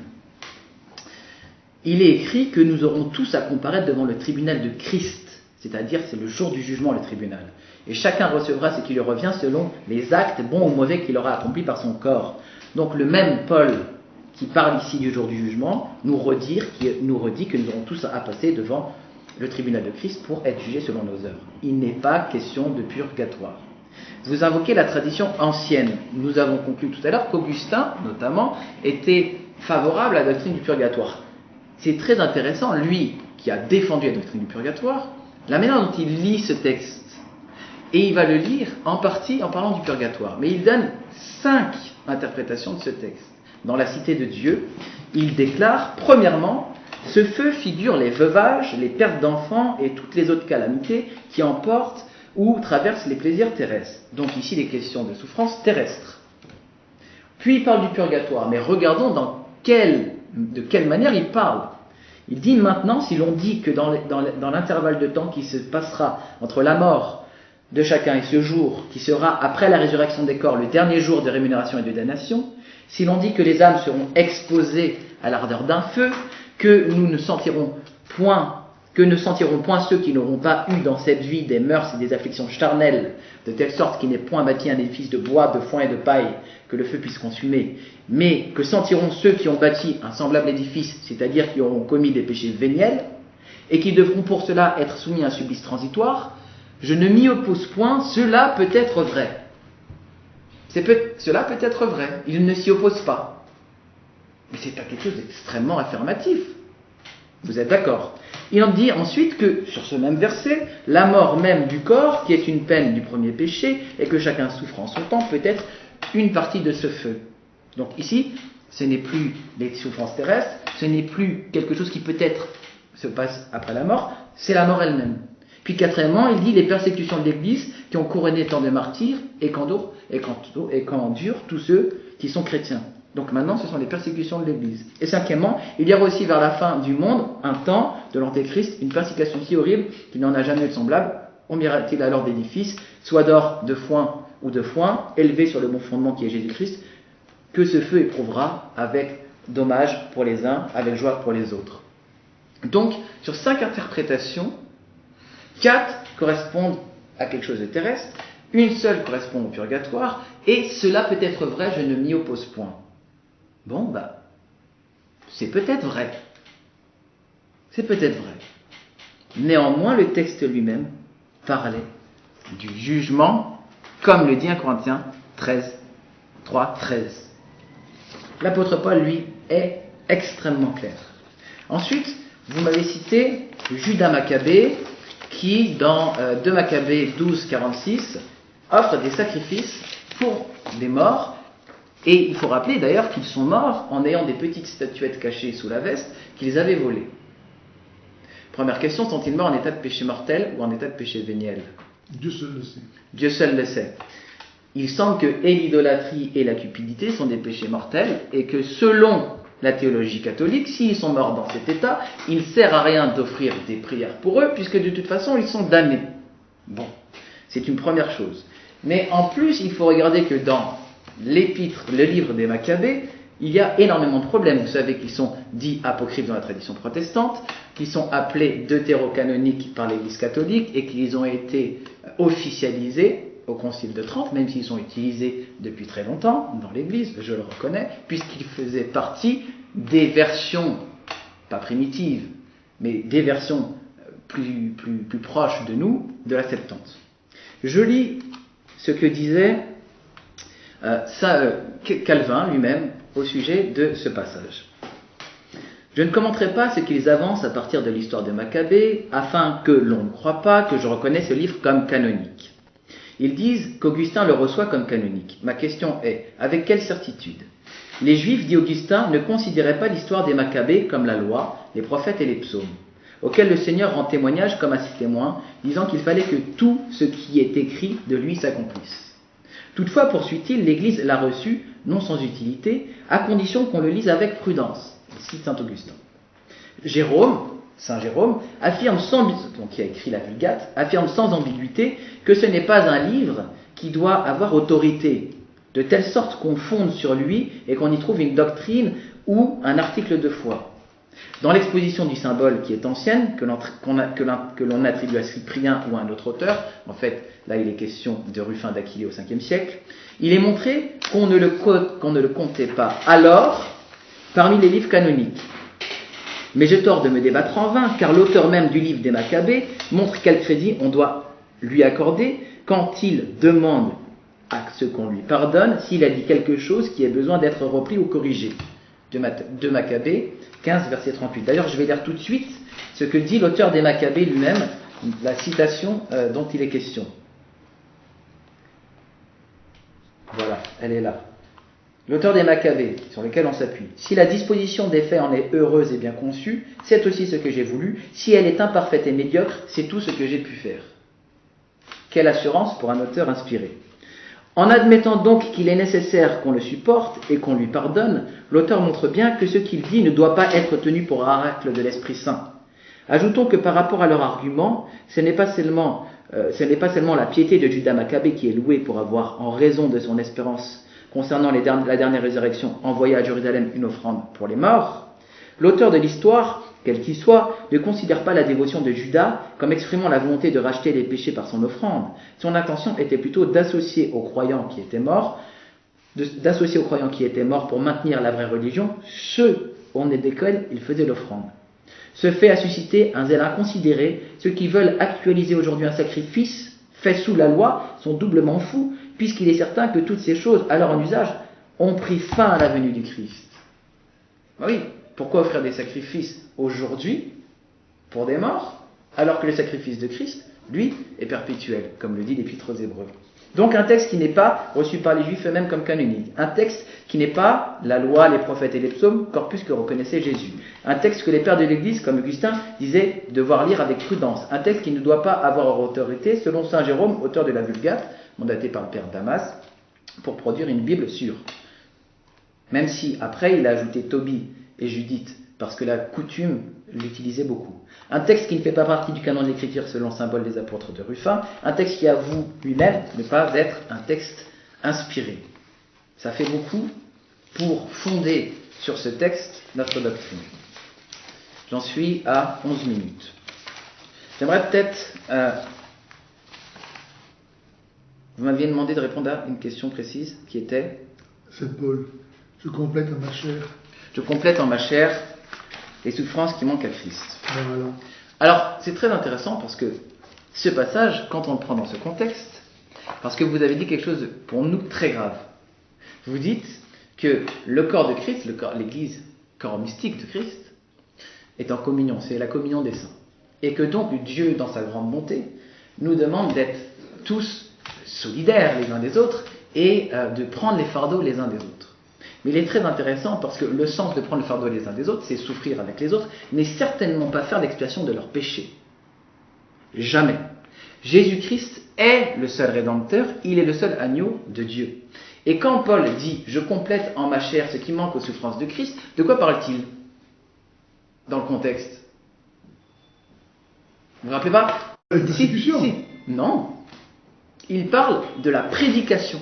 Il est écrit que nous aurons tous à comparaître devant le tribunal de Christ, c'est-à-dire c'est le jour du jugement, le tribunal. Et chacun recevra ce qui lui revient selon les actes bons ou mauvais qu'il aura accomplis par son corps. Donc le même Paul qui parle ici du jour du jugement nous redit que nous aurons tous à passer devant le tribunal de Christ pour être jugés selon nos œuvres. Il n'est pas question de purgatoire. Vous invoquez la tradition ancienne. Nous avons conclu tout à l'heure qu'Augustin, notamment, était favorable à la doctrine du purgatoire. C'est très intéressant, lui, qui a défendu la doctrine du purgatoire, la manière dont il lit ce texte. Et il va le lire en partie en parlant du purgatoire. Mais il donne 5 interprétations de ce texte. Dans la Cité de Dieu, il déclare, premièrement, ce feu figure les veuvages, les pertes d'enfants et toutes les autres calamités qui emportent ou traversent les plaisirs terrestres. Donc ici, il est question de souffrance terrestre. Puis il parle du purgatoire, mais regardons de quelle manière il parle. Il dit maintenant, si l'on dit que dans l'intervalle de temps qui se passera entre la mort de chacun et ce jour, qui sera après la résurrection des corps, le dernier jour de rémunération et de damnation, si l'on dit que les âmes seront exposées à l'ardeur d'un feu, que ne sentiront point ceux qui n'auront pas eu dans cette vie des mœurs et des afflictions charnelles, de telle sorte qu'il n'ait point bâti un édifice de bois, de foin et de paille, que le feu puisse consumer, mais que sentiront ceux qui ont bâti un semblable édifice, c'est-à-dire qui auront commis des péchés véniels, et qui devront pour cela être soumis à un supplice transitoire, je ne m'y oppose point, cela peut être vrai. Cela peut être vrai, il ne s'y oppose pas. Mais c'est pas quelque chose d'extrêmement affirmatif. Vous êtes d'accord? Il en dit ensuite que, sur ce même verset, la mort même du corps, qui est une peine du premier péché, et que chacun souffre en son temps, peut être une partie de ce feu. Donc ici, ce n'est plus les souffrances terrestres, ce n'est plus quelque chose qui peut-être se passe après la mort, c'est la mort elle-même. Puis quatrièmement, il dit les persécutions de l'Église qui ont couronné tant de martyrs et qu'endurent tous ceux qui sont chrétiens. Donc maintenant, ce sont les persécutions de l'Église. Et cinquièmement, il y aura aussi vers la fin du monde, un temps de l'Antéchrist, une persécution si horrible qu'il n'en a jamais eu de semblable. Combien-t-il alors d'édifices, soit d'or, de foin ou de foin, élevés sur le bon fondement qui est Jésus-Christ, que ce feu éprouvera avec dommage pour les uns, avec joie pour les autres. Donc, sur 5 interprétations, 4 correspondent à quelque chose de terrestre, une seule correspond au purgatoire, et cela peut être vrai, je ne m'y oppose point. Bon, c'est peut-être vrai. C'est peut-être vrai. Néanmoins, le texte lui-même parlait du jugement, comme le dit 1 Corinthiens 3, 13. L'apôtre Paul, lui, est extrêmement clair. Ensuite, vous m'avez cité Judas Maccabée, qui, dans 2 Maccabées 12, 46, offre des sacrifices pour des morts. Et il faut rappeler d'ailleurs qu'ils sont morts en ayant des petites statuettes cachées sous la veste qu'ils avaient volées. Première question, sont-ils morts en état de péché mortel ou en état de péché véniel? Dieu seul le sait. Dieu seul le sait. Il semble que et l'idolâtrie et la cupidité sont des péchés mortels et que selon la théologie catholique, s'ils sont morts dans cet état, il ne sert à rien d'offrir des prières pour eux puisque de toute façon ils sont damnés. Bon, c'est une première chose. Mais en plus, il faut regarder que dans l'épître, le livre des Maccabées, il y a énormément de problèmes. Vous savez qu'ils sont dits apocryphes dans la tradition protestante, qu'ils sont appelés deutérocanoniques par l'Église catholique et qu'ils ont été officialisés au Concile de Trente, même s'ils sont utilisés depuis très longtemps dans l'Église, je le reconnais, puisqu'ils faisaient partie des versions, pas primitives, mais des versions plus proches de nous, de la Septante. Je lis ce que disait Calvin lui-même au sujet de ce passage. Je ne commenterai pas ce qu'ils avancent à partir de l'histoire de Maccabée, afin que l'on ne croie pas que je reconnais ce livre comme canonique. Ils disent qu'Augustin le reçoit comme canonique. Ma question est, avec quelle certitude ? Les Juifs, dit Augustin, ne considéraient pas l'histoire des Maccabées comme la loi, les prophètes et les psaumes, auxquels le Seigneur rend témoignage comme à ses témoins, disant qu'il fallait que tout ce qui est écrit de lui s'accomplisse. Toutefois, poursuit-il, l'Église l'a reçu, non sans utilité, à condition qu'on le lise avec prudence. Il cite saint Augustin. Saint Jérôme, qui a écrit la Vulgate, affirme sans ambiguïté que ce n'est pas un livre qui doit avoir autorité, de telle sorte qu'on fonde sur lui et qu'on y trouve une doctrine ou un article de foi. Dans l'exposition du symbole qui est ancienne, que l'on attribue à Cyprien ou à un autre auteur, en fait, là il est question de Rufin d'Aquilée au Ve siècle, il est montré qu'on ne le comptait pas alors parmi les livres canoniques. Mais j'ai tort de me débattre en vain, car l'auteur même du livre des Maccabées montre quel crédit on doit lui accorder quand il demande à ce qu'on lui pardonne s'il a dit quelque chose qui ait besoin d'être repris ou corrigé. De Maccabées 15, verset 38. D'ailleurs, je vais lire tout de suite ce que dit l'auteur des Maccabées lui-même, la citation dont il est question. Voilà, elle est là. L'auteur des Maccabées, sur lequel on s'appuie. Si la disposition des faits en est heureuse et bien conçue, c'est aussi ce que j'ai voulu. Si elle est imparfaite et médiocre, c'est tout ce que j'ai pu faire. Quelle assurance pour un auteur inspiré. En admettant donc qu'il est nécessaire qu'on le supporte et qu'on lui pardonne, l'auteur montre bien que ce qu'il dit ne doit pas être tenu pour oracle de l'Esprit Saint. Ajoutons que par rapport à leur argument, ce n'est pas seulement la piété de Judas Maccabée qui est louée pour avoir, en raison de son espérance concernant la dernière résurrection, envoyé à Jérusalem une offrande pour les morts. L'auteur de l'histoire, quel qu'il soit, ne considère pas la dévotion de Judas comme exprimant la volonté de racheter les péchés par son offrande. Son intention était plutôt d'associer aux croyants qui étaient morts pour maintenir la vraie religion, ceux au nez desquels il faisait l'offrande. Ce fait a suscité un zèle inconsidéré. Ceux qui veulent actualiser aujourd'hui un sacrifice fait sous la loi sont doublement fous, puisqu'il est certain que toutes ces choses, alors en usage, ont pris fin à la venue du Christ. Oui, pourquoi offrir des sacrifices aujourd'hui pour des morts, alors que le sacrifice de Christ, lui, est perpétuel, comme le dit l'Épître aux Hébreux. Donc un texte qui n'est pas reçu par les Juifs eux-mêmes comme canonique, un texte qui n'est pas la loi, les prophètes et les psaumes, corpus que reconnaissait Jésus, un texte que les pères de l'Église, comme Augustin, disaient devoir lire avec prudence, un texte qui ne doit pas avoir autorité, selon saint Jérôme, auteur de la Vulgate, mandaté par le père Damas, pour produire une Bible sûre. Même si, après, il a ajouté Tobie et Judith, parce que la coutume l'utilisait beaucoup. Un texte qui ne fait pas partie du canon de l'écriture selon le symbole des apôtres de Rufin, un texte qui avoue lui-même ne pas être un texte inspiré. Ça fait beaucoup pour fonder sur ce texte notre doctrine. J'en suis à 11 minutes. J'aimerais peut-être... vous m'aviez demandé de répondre à une question précise qui était... C'est Paul. Je complète en ma chair. Je complète en ma chair les souffrances qui manquent à Christ. Voilà. Alors, c'est très intéressant parce que ce passage, quand on le prend dans ce contexte, parce que vous avez dit quelque chose de, pour nous, très grave. Vous dites que le corps de Christ, l'Église, corps mystique de Christ, est en communion, c'est la communion des saints. Et que donc Dieu, dans sa grande bonté, nous demande d'être tous solidaires les uns des autres et de prendre les fardeaux les uns des autres. Mais il est très intéressant parce que le sens de prendre le fardeau les uns des autres, c'est souffrir avec les autres, mais certainement pas faire l'expiation de leurs péchés. Jamais. Jésus-Christ est le seul rédempteur, il est le seul agneau de Dieu. Et quand Paul dit « je complète en ma chair ce qui manque aux souffrances de Christ », de quoi parle-t-il dans le contexte? Vous vous rappelez pas? La persécution. Si. Non. Il parle de la prédication.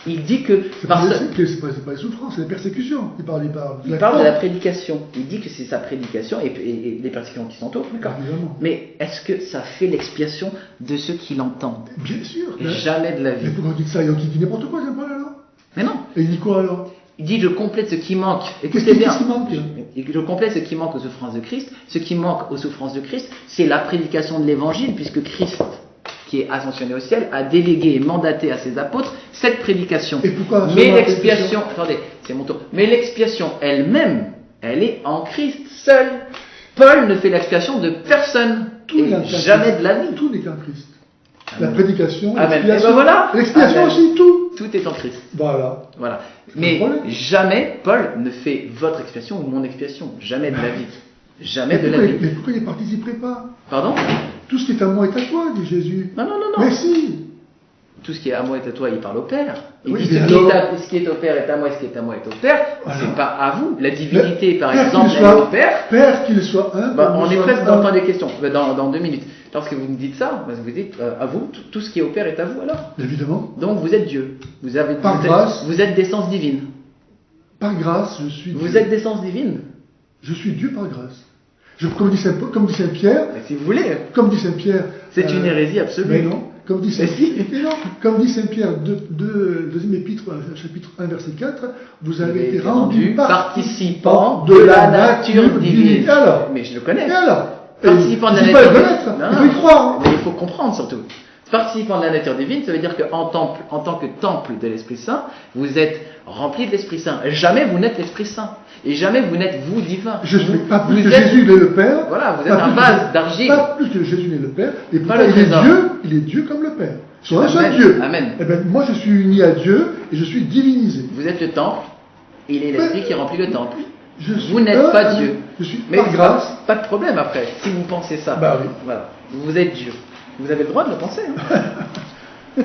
Il dit que... C'est pas les souffrances, c'est les persécutions. Il parle de la prédication. Il dit que c'est sa prédication et les persécutions qui s'entourent, d'accord. Mais est-ce que ça fait l'expiation de ceux qui l'entendent? Bien sûr. Jamais de la vie. Mais pourquoi on dit ça? Il dit n'importe quoi, Saint Paul, alors? Mais non. Et il dit quoi, alors? Il dit « je complète ce qui manque ». Écoutez bien. Qu'est-ce qui manque? Je complète ce qui manque aux souffrances de Christ. Ce qui manque aux souffrances de Christ, c'est la prédication de l'évangile, puisque Christ, qui est ascensionné au ciel, a délégué et mandaté à ses apôtres cette prédication. Et pourquoi? Mais l'expiation, attendez, c'est mon tour. Mais l'expiation elle-même, elle est en Christ seul. Paul ne fait l'expiation de personne. Jamais de la vie. Tout n'est qu'en Christ. La prédication, Amen. l'expiation, Et ben voilà. l'expiation aussi, tout. Tout est en Christ. Voilà. Mais jamais Paul ne fait votre expiation ou mon expiation. Jamais de la vie. Jamais de la vie. Mais pourquoi il ne participerait pas? Pardon? Tout ce qui est à moi est à toi, dit Jésus. Non. Mais si. Tout ce qui est à moi est à toi, il parle au Père. Il Oui, dit ce qui est au Père est à moi, et ce qui est à moi est au Père. Voilà. C'est pas à vous. La divinité, par exemple, elle est au Père. Père qu'il soit un. On est presque dans le temps des questions. Dans 2 minutes. Lorsque vous me dites ça, vous dites à vous, tout ce qui est au Père est à vous alors. Évidemment. Donc vous êtes Dieu. Grâce. Vous êtes d'essence divine. Par grâce, je suis Dieu. Vous êtes d'essence divine. Je suis Dieu par grâce. Comme dit Saint Pierre. Mais si vous voulez. Comme dit Saint Pierre. C'est une hérésie absolue. Mais non. Comme dit Saint Pierre, deuxième épître, chapitre 1, verset 4, vous avez été rendus participants de la nature divine. Alors, mais je le connais. Et alors? Participant de la nature divine. Il faut y croire. Mais il faut comprendre surtout. Participant de la nature divine, ça veut dire qu'en tant que temple de l'Esprit Saint, vous êtes rempli de l'Esprit Saint. Jamais vous n'êtes l'Esprit Saint. Et jamais vous n'êtes vous divin. Je ne suis pas plus que Jésus n'est le Père. Voilà, vous êtes un vase d'argile. Pas plus que Jésus n'est le Père. Et pourtant, il est Dieu comme le Père. C'est un seul Dieu. Amen. Eh bien, moi, je suis uni à Dieu et je suis divinisé. Vous êtes le temple. Il est l'Esprit qui remplit le temple. Vous n'êtes pas Dieu. Je suis par grâce. Pas de problème après, si vous pensez ça. Bah oui. Voilà. Vous êtes Dieu. Vous avez le droit de le penser.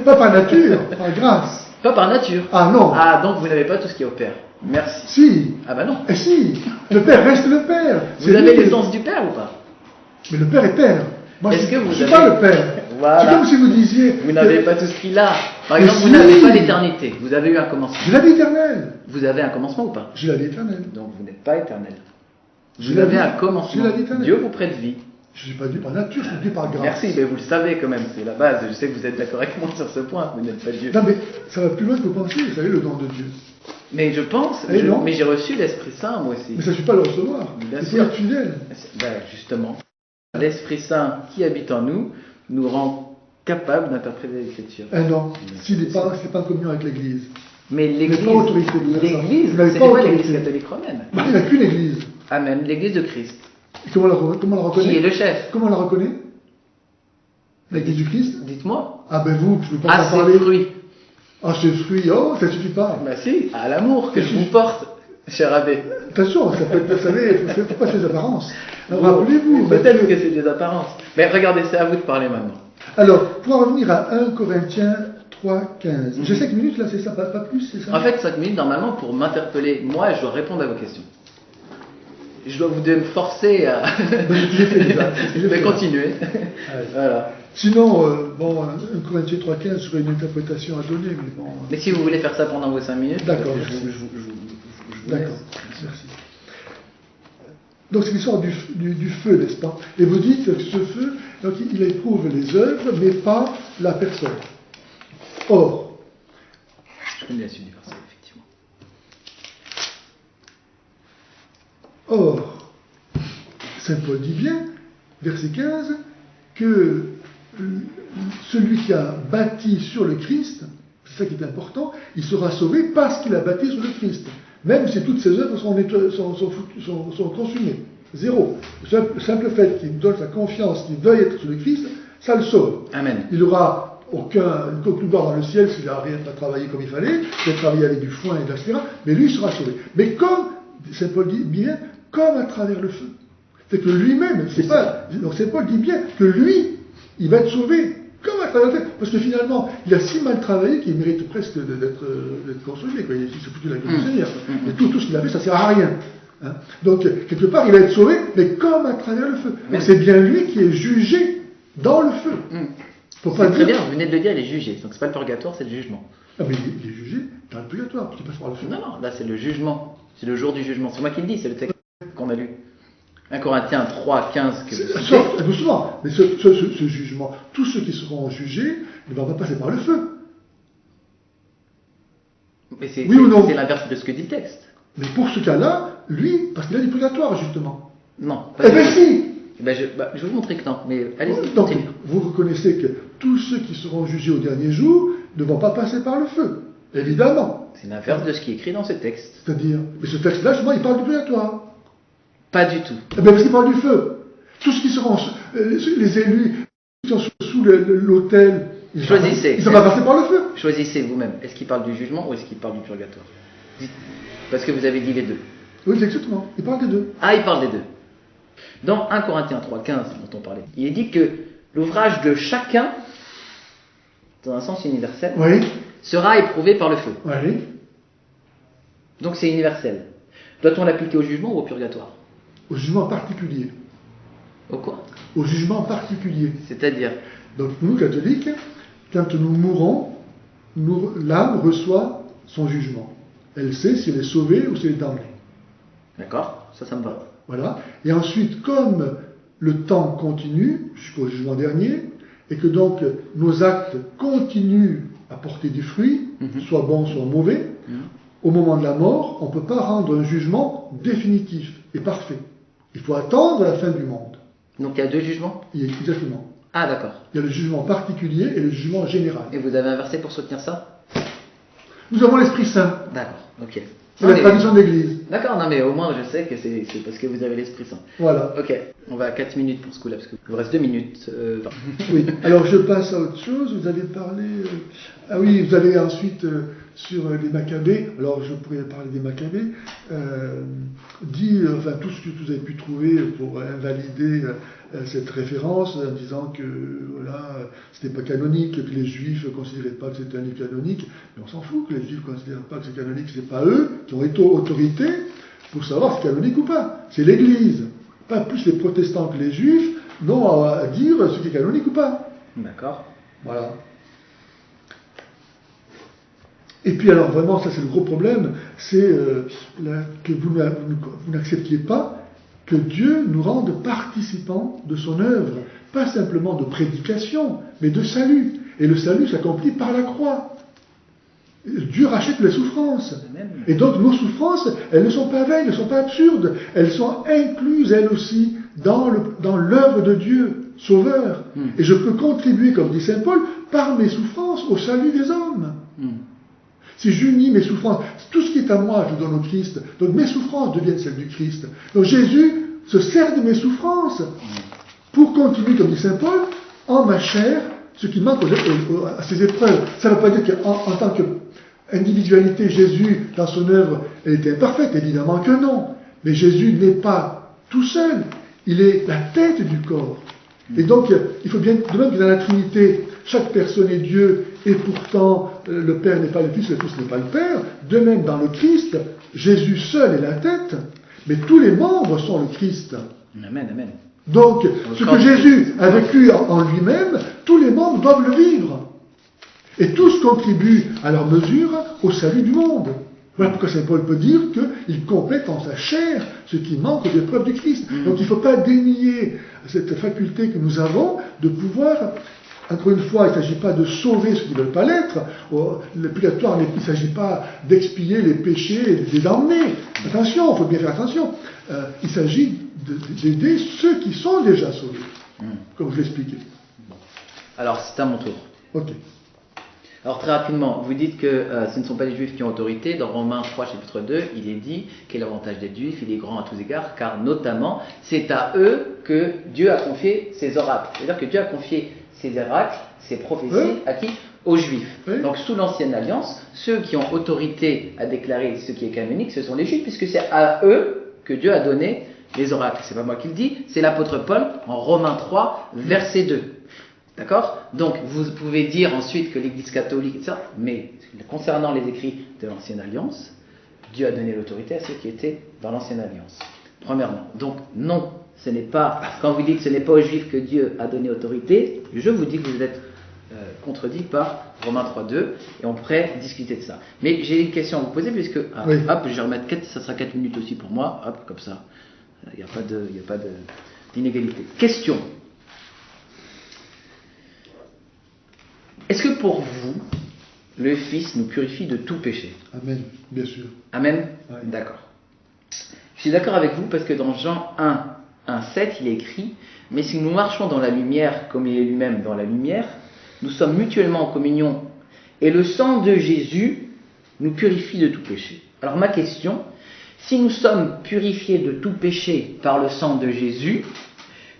Pas par nature, par grâce. Pas par nature. Ah non. Ah, donc vous n'avez pas tout ce qui est au Père. Merci. Si. Ah bah non. Et si. Le Père reste le Père. Vous avez l'essence du Père ou pas? Mais le Père est Père. Moi, est-ce que vous je ne suis pas le Père. Voilà. C'est comme si vous disiez... Vous n'avez pas tout ce qu'il a. Par exemple, vous n'avez pas l'éternité. Vous avez eu un commencement. J'ai la vie éternelle. Vous avez un commencement ou pas? J'ai la vie éternelle. Donc vous n'êtes pas éternel. Vous avez un commencement. Dieu vous prête vie. Je ne suis pas Dieu par nature, je suis Dieu par grâce. Merci, mais vous le savez quand même, c'est la base. Je sais que vous êtes d'accord avec moi sur ce point, vous n'êtes pas Dieu. Non, mais ça va plus loin que vous pensez, vous savez, le don de Dieu. Mais je pense, mais j'ai reçu l'Esprit Saint moi aussi. Mais ça ne suffit pas à le recevoir. Bien il faut sûr. être fidèle. Ben, justement, l'Esprit Saint qui habite en nous nous rend capable d'interpréter l'Écriture. Non, s'il n'est pas en communion avec l'Église. Mais l'Église, l'Église, c'est quoi l'Église catholique romaine? Il n'y a qu'une Église. Amen, l'Église de Christ. Et comment on la reconnaît? Qui est le chef? Comment on la reconnaît? L'Église du Christ? Dites-moi. Ah ben vous, je ne peux pas en parler. Ses fruits. Ah, ses fruits, oh, ça ne suffit pas. Bah si, à l'amour que je vous porte, cher abbé. Attention, ça peut être, vous savez, il ne faut pas ces apparences. Rappelez-vous. Peut-être que c'est des apparences. Mais regardez, c'est à vous de parler maintenant. Alors, pour en revenir à 1 Corinthiens 3, 15. J'ai 5 minutes là, c'est ça, pas plus, c'est ça? En fait, 5 minutes, normalement, pour m'interpeller, moi, je dois répondre à vos questions. Je dois vous me forcer à. J'ai fait déjà. Je vais continuer. Voilà. Sinon, 1 Corinthiens 3, 15 serait une interprétation à donner, mais bon. Mais si vous voulez faire ça pendant vos 5 minutes, d'accord. D'accord. Merci. Donc c'est l'histoire du feu, n'est-ce pas? Et vous dites que ce feu, donc, il éprouve les œuvres, mais pas la personne. Or, je connais la suite du verset, effectivement. Or, Saint Paul dit bien, verset 15, que celui qui a bâti sur le Christ, c'est ça qui est important, il sera sauvé parce qu'il a bâti sur le Christ. Même si toutes ses œuvres sont consumées. Zéro. Le simple fait qu'il donne sa confiance, qu'il veuille être sur le Christ, ça le sauve. Amen. Il n'aura aucune gloire dans le ciel s'il n'a rien à travailler comme il fallait, s'il a travaillé avec du foin, etc. Mais lui, il sera sauvé. Mais comme, Saint Paul dit bien, comme à travers le feu. C'est que lui-même, c'est pas. Donc Saint Paul dit bien que lui, il va être sauvé comme à travers le fait. Parce que finalement, il a si mal travaillé qu'il mérite presque d'être consolé. Il s'est foutu la gueule du Seigneur. Et tout ce qu'il a fait, ça ne sert à rien. Hein. Donc, quelque part, il va être sauvé, mais comme à travers le feu. Donc, c'est bien lui qui est jugé dans le feu. Faut pas très bien, vous venez de le dire, il est jugé. Donc, c'est pas le purgatoire, c'est le jugement. Ah, mais il est jugé dans le purgatoire, qui passe par le feu. Non, non, là, c'est le jugement. C'est le jour du jugement. C'est moi qui le dis, c'est le texte qu'on a lu. 1 Corinthiens 3, 15, que vous citez. Doucement, mais ce jugement, tous ceux qui seront jugés ne vont pas passer par le feu. Mais c'est oui ou non? C'est l'inverse de ce que dit le texte. Mais pour ce cas-là, lui, parce qu'il a du purgatoire, justement. Non. Eh bien si. Je vais vous montrer que non, mais allez-y. Donc, vous reconnaissez que tous ceux qui seront jugés au dernier jour ne vont pas passer par le feu, évidemment. C'est l'inverse de ce qui est écrit dans ce texte. C'est-à-dire, mais ce texte-là, justement, il parle du purgatoire. Pas du tout. Eh bien, parce qu'il parle du feu. Tous ceux qui seront, les élus, qui sont sous l'autel, choisissez. Ils ne vont pas passer par le feu. Choisissez vous-même. Est-ce qu'il parle du jugement ou est-ce qu'il parle du purgatoire? Dites. Parce que vous avez dit les deux. Oui, exactement. Il parle des deux. Ah, il parle des deux. Dans 1 Corinthiens 3, 15, dont on parlait, il est dit que l'ouvrage de chacun, dans un sens universel, oui, sera éprouvé par le feu. Oui. Donc c'est universel. Doit-on l'appliquer au jugement ou au purgatoire? Au jugement particulier. Au quoi? Au jugement particulier. C'est-à-dire? Donc nous, catholiques, quand nous mourons, l'âme reçoit son jugement. Elle sait si elle est sauvée ou si elle est damnée. D'accord, ça me va. Voilà. Et ensuite, comme le temps continue jusqu'au jugement dernier, et que donc nos actes continuent à porter du fruit, soit bons, soit mauvais, au moment de la mort, on ne peut pas rendre un jugement définitif et parfait. Il faut attendre la fin du monde. Donc il y a deux jugements? Exactement. Ah d'accord. Il y a le jugement particulier et le jugement général. Et vous avez un verset pour soutenir ça? Nous avons l'Esprit Saint. D'accord, ok. C'est la tradition de l'Église. D'accord, non mais au moins je sais que c'est parce que vous avez l'Esprit Saint. Voilà. Ok, on va à 4 minutes pour ce coup-là, parce qu'il vous reste 2 minutes. Oui, alors je passe à autre chose. Vous avez parlé... Ah oui, vous avez ensuite, sur les Maccabées, alors je pourrais parler des Maccabées, dit, enfin tout ce que vous avez pu trouver pour invalider cette référence, en disant que voilà, c'était pas canonique, que les Juifs ne considéraient pas que c'était un livre canonique, mais on s'en fout que les Juifs ne considèrent pas que c'est canonique, c'est pas eux qui ont été autorité pour savoir si c'est canonique ou pas. C'est l'Église, pas plus les protestants que les Juifs n'ont à dire ce qui est canonique ou pas. D'accord. Voilà. Et puis alors vraiment, ça c'est le gros problème, c'est que vous n'acceptiez pas que Dieu nous rende participants de son œuvre, pas simplement de prédication, mais de salut. Et le salut s'accomplit par la croix. Dieu rachète les souffrances. Et donc nos souffrances, elles ne sont pas vaines, elles ne sont pas absurdes, elles sont incluses elles aussi dans l'œuvre de Dieu, Sauveur. Et je peux contribuer, comme dit Saint Paul, par mes souffrances au salut des hommes. Si j'unis mes souffrances, tout ce qui est à moi, je donne au Christ. Donc mes souffrances deviennent celles du Christ. Donc Jésus se sert de mes souffrances pour continuer, comme dit Saint Paul, en ma chair, ce qui manque à ses épreuves. Ça ne veut pas dire qu'en tant qu'individualité, Jésus, dans son œuvre, elle était imparfaite. Évidemment que non. Mais Jésus n'est pas tout seul. Il est la tête du corps. Et donc, il faut bien, de même que dans la Trinité, chaque personne est Dieu, et pourtant le Père n'est pas le Fils, le Fils n'est pas le Père. De même, dans le Christ, Jésus seul est la tête, mais tous les membres sont le Christ. Amen, amen. Donc, ce que Jésus a vécu en lui-même, tous les membres doivent le vivre. Et tous contribuent à leur mesure au salut du monde. Voilà pourquoi Saint Paul peut dire qu'il complète en sa chair ce qui manque aux épreuves du Christ. Donc il ne faut pas dénier cette faculté que nous avons de pouvoir, encore une fois, il ne s'agit pas de sauver ceux qui ne veulent pas l'être. Le purgatoire, il ne s'agit pas d'expier les péchés et de les emmener. Attention, il faut bien faire attention. Il s'agit d'aider ceux qui sont déjà sauvés, comme je l'expliquais. Alors, c'est à mon tour. Ok. Alors très rapidement, vous dites que ce ne sont pas les Juifs qui ont autorité. Dans Romains 3, chapitre 2, il est dit quel est l'avantage d'être Juif, il est grand à tous égards, car notamment, c'est à eux que Dieu a confié ses oracles. C'est-à-dire que Dieu a confié ses oracles, ses prophéties, à qui? Aux Juifs. Oui. Donc sous l'ancienne alliance, ceux qui ont autorité à déclarer ce qui est canonique, ce sont les Juifs, puisque c'est à eux que Dieu a donné les oracles. C'est pas moi qui le dis, c'est l'apôtre Paul en Romains 3, verset 2. D'accord? Donc, vous pouvez dire ensuite que l'Église catholique, etc., mais concernant les écrits de l'Ancienne Alliance, Dieu a donné l'autorité à ceux qui étaient dans l'Ancienne Alliance. Premièrement. Donc, non, ce n'est pas, quand vous dites que ce n'est pas aux Juifs que Dieu a donné autorité, je vous dis que vous êtes contredit par Romains 3.2, et on pourrait discuter de ça. Mais j'ai une question à vous poser, puisque, Oui. hop, je vais remettre 4, ça sera 4 minutes aussi pour moi, hop, comme ça, il n'y a pas d'inégalité. Question. Est-ce que pour vous, le Fils nous purifie de tout péché? Amen, bien sûr. Amen? Ouais. D'accord. Je suis d'accord avec vous parce que dans Jean 1:7, il est écrit: mais si nous marchons dans la lumière comme il est lui-même dans la lumière, nous sommes mutuellement en communion et le sang de Jésus nous purifie de tout péché. Alors ma question, si nous sommes purifiés de tout péché par le sang de Jésus,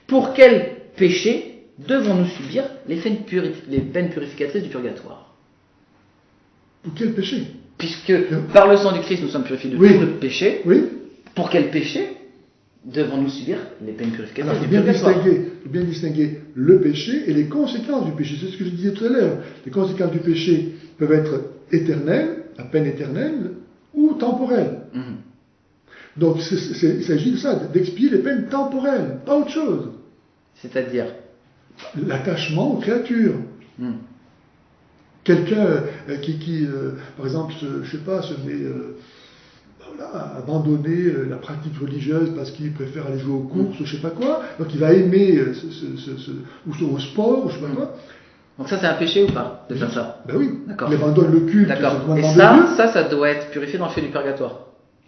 pour quel péché devons-nous subir les peines purificatrices du purgatoire? Pour quel péché? Puisque par le sang du Christ nous sommes purifiés de Oui. tout notre péché, Oui. pour quel péché devons-nous subir les peines purificatrices Alors, du purgatoire? il faut bien distinguer le péché et les conséquences du péché. C'est ce que je disais tout à l'heure. Les conséquences du péché peuvent être éternelles, la peine éternelle, ou temporelles. Mhm. Donc, il s'agit de ça, d'expier les peines temporelles, pas autre chose. C'est-à-dire, L'attachement aux créatures. Quelqu'un par exemple, je sais pas, se met à abandonner la pratique religieuse parce qu'il préfère aller jouer aux courses ou je sais pas quoi, donc il va aimer ou au sport ou je sais pas quoi. donc ça c'est un péché ou pas de faire ça? Ben oui, D'accord. il abandonne le culte, D'accord. le Et commandement de Dieu. ça doit être purifié dans le feu du purgatoire.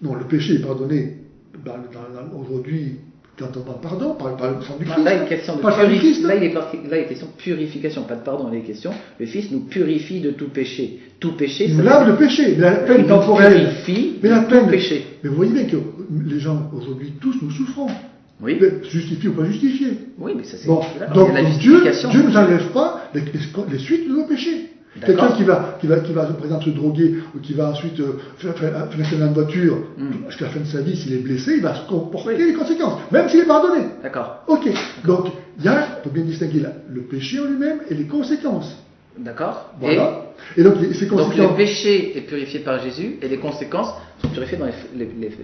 Non, le péché est pardonné aujourd'hui quand on parle pardon, par le sang du Christ. Là, il est question de Par le sang du Christ. là, il est question de purification, pas de pardon, il est question. Le Fils nous purifie de tout péché. Tout péché, Il ça nous lave le péché, mais la il peine nous temporelle. purifie Mais de la tout peine. péché. Mais vous voyez bien que les gens aujourd'hui, tous nous souffrons. Oui. Justifiés ou pas justifiés. Oui, mais ça c'est Bon, d'accord, donc c'est la Dieu justification. ne nous enlève pas les suites de nos péchés. D'accord. Quelqu'un qui va, par exemple, se droguer ou qui va ensuite faire un accident de voiture, jusqu'à la fin de sa vie, s'il est blessé, il va se comporter les conséquences, même s'il est pardonné. D'accord. Ok, donc il faut bien distinguer le péché en lui-même et les conséquences. D'accord. Voilà. Et donc ces Donc conséquences. le péché est purifié par Jésus et les conséquences sont purifiées dans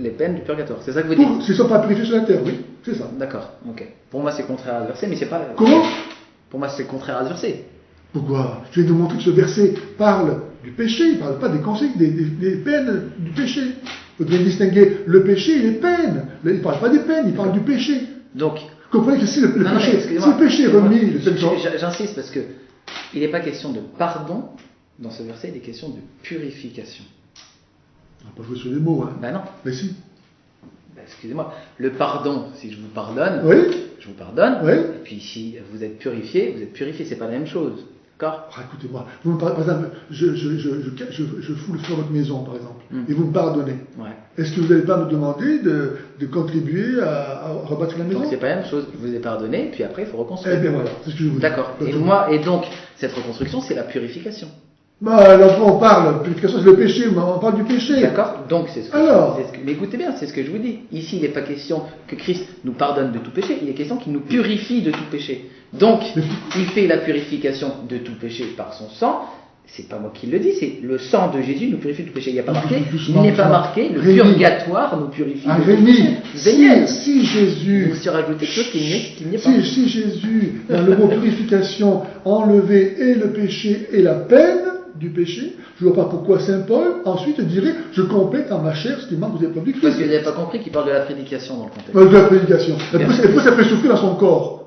les peines du purgatoire. C'est ça que vous dites? S'ils ne sont pas purifiés sur la terre, oui, c'est ça. D'accord. Ok. Pour moi c'est contraire à ce verset, mais c'est pas. Comment? Pour moi c'est contraire à ce verset. Pourquoi? Je viens de montrer que ce verset parle du péché, il ne parle pas des conséquences, des peines du péché. Il faut bien distinguer le péché et les peines. Il ne parle pas des peines, il parle du péché. Donc. Vous comprenez que si le péché est remis, les peines sont... J'insiste parce que il n'est pas question de pardon dans ce verset, il est question de purification. On va pas jouer sur les mots, hein. Ben non. Mais si. Ben, excusez-moi. Le pardon, si je vous pardonne, Oui. je vous pardonne. Oui. Et puis si vous êtes purifié, c'est pas la même chose. D'accord? Ah, écoutez-moi, vous me par exemple, je fous le feu à votre maison, par exemple, et vous me pardonnez. Ouais. Est-ce que vous n'allez pas me demander de contribuer à rebâtir la maison? Donc c'est pas la même chose. Je vous ai pardonné, puis après il faut reconstruire. Eh bien voilà, c'est ce que je vous dis. D'accord. Et donc cette reconstruction, c'est la purification. Bah, alors on parle, purification c'est le péché, on parle du péché. D'accord. Donc c'est ce que. Alors. Mais écoutez bien, c'est ce que je vous dis. Ici, il n'est pas question que Christ nous pardonne de tout péché. Il est question qu'il nous purifie de tout péché. Donc, il fait la purification de tout péché par son sang. C'est pas moi qui le dis, c'est le sang de Jésus nous purifie de tout péché. Il n'y a pas marqué. Il n'est pas marqué. Le purgatoire nous purifie de tout péché. Si Jésus. Vous rajoutez quelque chose qu'il n'y est pas. Si Jésus, dans le mot purification, enlevait et le péché et la peine du péché, je ne vois pas pourquoi Saint Paul ensuite dirait je complète en ma chair ce qui manque aux épreuves du Christ. Parce que vous n'avez pas compris qu'il parle de la prédication dans le contexte. De la prédication. Et pourquoi ça fait souffrir dans son corps?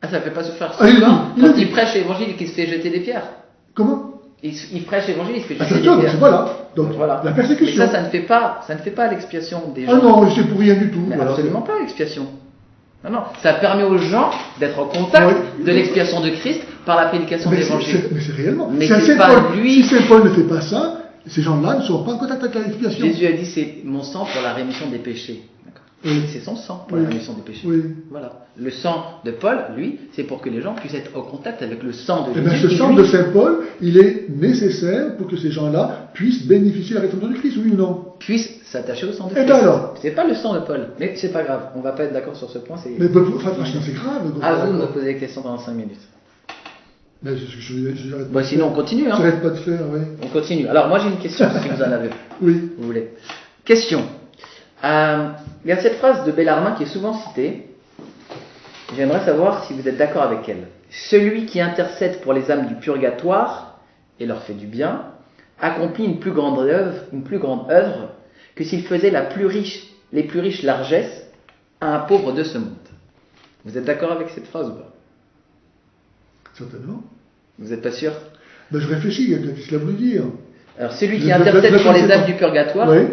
Ah, ça ne fait pas souffrir son corps quand il prêche l'évangile et qu'il se fait jeter des pierres. Comment? Il prêche l'évangile, il se fait jeter Attention, des pierres. voilà. Donc voilà. La persécution. Mais ça ne fait pas l'expiation des gens. Ah non, c'est pour rien du tout. Mais voilà. absolument pas l'expiation. Non, ça permet aux gens d'être en contact de l'expiation de Christ par la prédication de l'évangile. Mais c'est réellement. Mais c'est pas lui. Si Saint Paul ne fait pas ça, ces gens-là ne sont pas en contact avec l'expiation. Jésus a dit c'est mon sang pour la rémission des péchés. Oui. C'est son sang pour la rémission des péchés. Oui. Voilà. Le sang de Paul, lui, c'est pour que les gens puissent être en contact avec le sang de Jésus. Bien, ce sang de Saint Paul, il est nécessaire pour que ces gens-là puissent bénéficier de la rédemption de Christ, oui ou non? Puissent s'attacher au sang de Et Christ. ben alors? C'est pas le sang de Paul, mais c'est pas grave. On va pas être d'accord sur ce point. Mais franchement, c'est grave. À vous de me poser des questions pendant 5 minutes. Mais j'arrête Bon, pas sinon, on de continue. faire. Hein. J'arrête pas de faire, oui. On continue. Alors, moi, j'ai une question, si vous en avez. Oui. Vous voulez. Question. Il y a cette phrase de Bellarmine qui est souvent citée. J'aimerais savoir si vous êtes d'accord avec elle. Celui qui intercède pour les âmes du purgatoire et leur fait du bien, accomplit une plus grande œuvre que s'il faisait les plus riches largesses à un pauvre de ce monde. Vous êtes d'accord avec cette phrase ou pas? Certainement. Vous n'êtes pas sûr? Ben, je réfléchis, qu'est-ce qu'il a voulu dire? Alors, celui qui intercède pour les âmes du purgatoire, oui.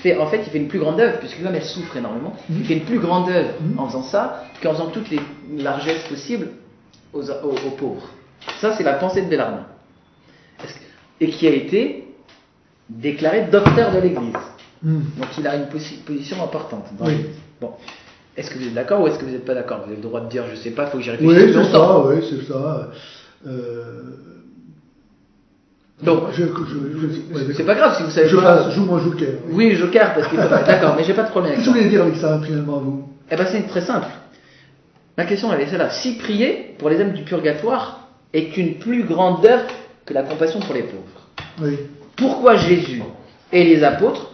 il fait une plus grande œuvre, puisque comme elle souffre énormément, il fait une plus grande œuvre en faisant ça qu'en faisant toutes les largesses possibles aux pauvres. Ça, c'est la pensée de Bellarmine. Et qui a été déclaré docteur de l'Église. Donc il a une position importante dans l'Église. Bon. Est-ce que vous êtes d'accord ou est-ce que vous n'êtes pas d'accord? Vous avez le droit de dire je ne sais pas, il faut que j'y réfléchisse Oui, longtemps. c'est ça. Donc, c'est pas grave si vous savez pas. Joue mon joker. Oui, joker, parce qu'il faut pas. D'accord, mais j'ai pas de problème avec Qu'est-ce ça. que vous voulez dire avec ça, finalement, vous? Eh bien, c'est très simple. Ma question, elle est celle-là. Si prier pour les âmes du purgatoire est une plus grande œuvre que la compassion pour les pauvres, oui. Pourquoi Jésus et les apôtres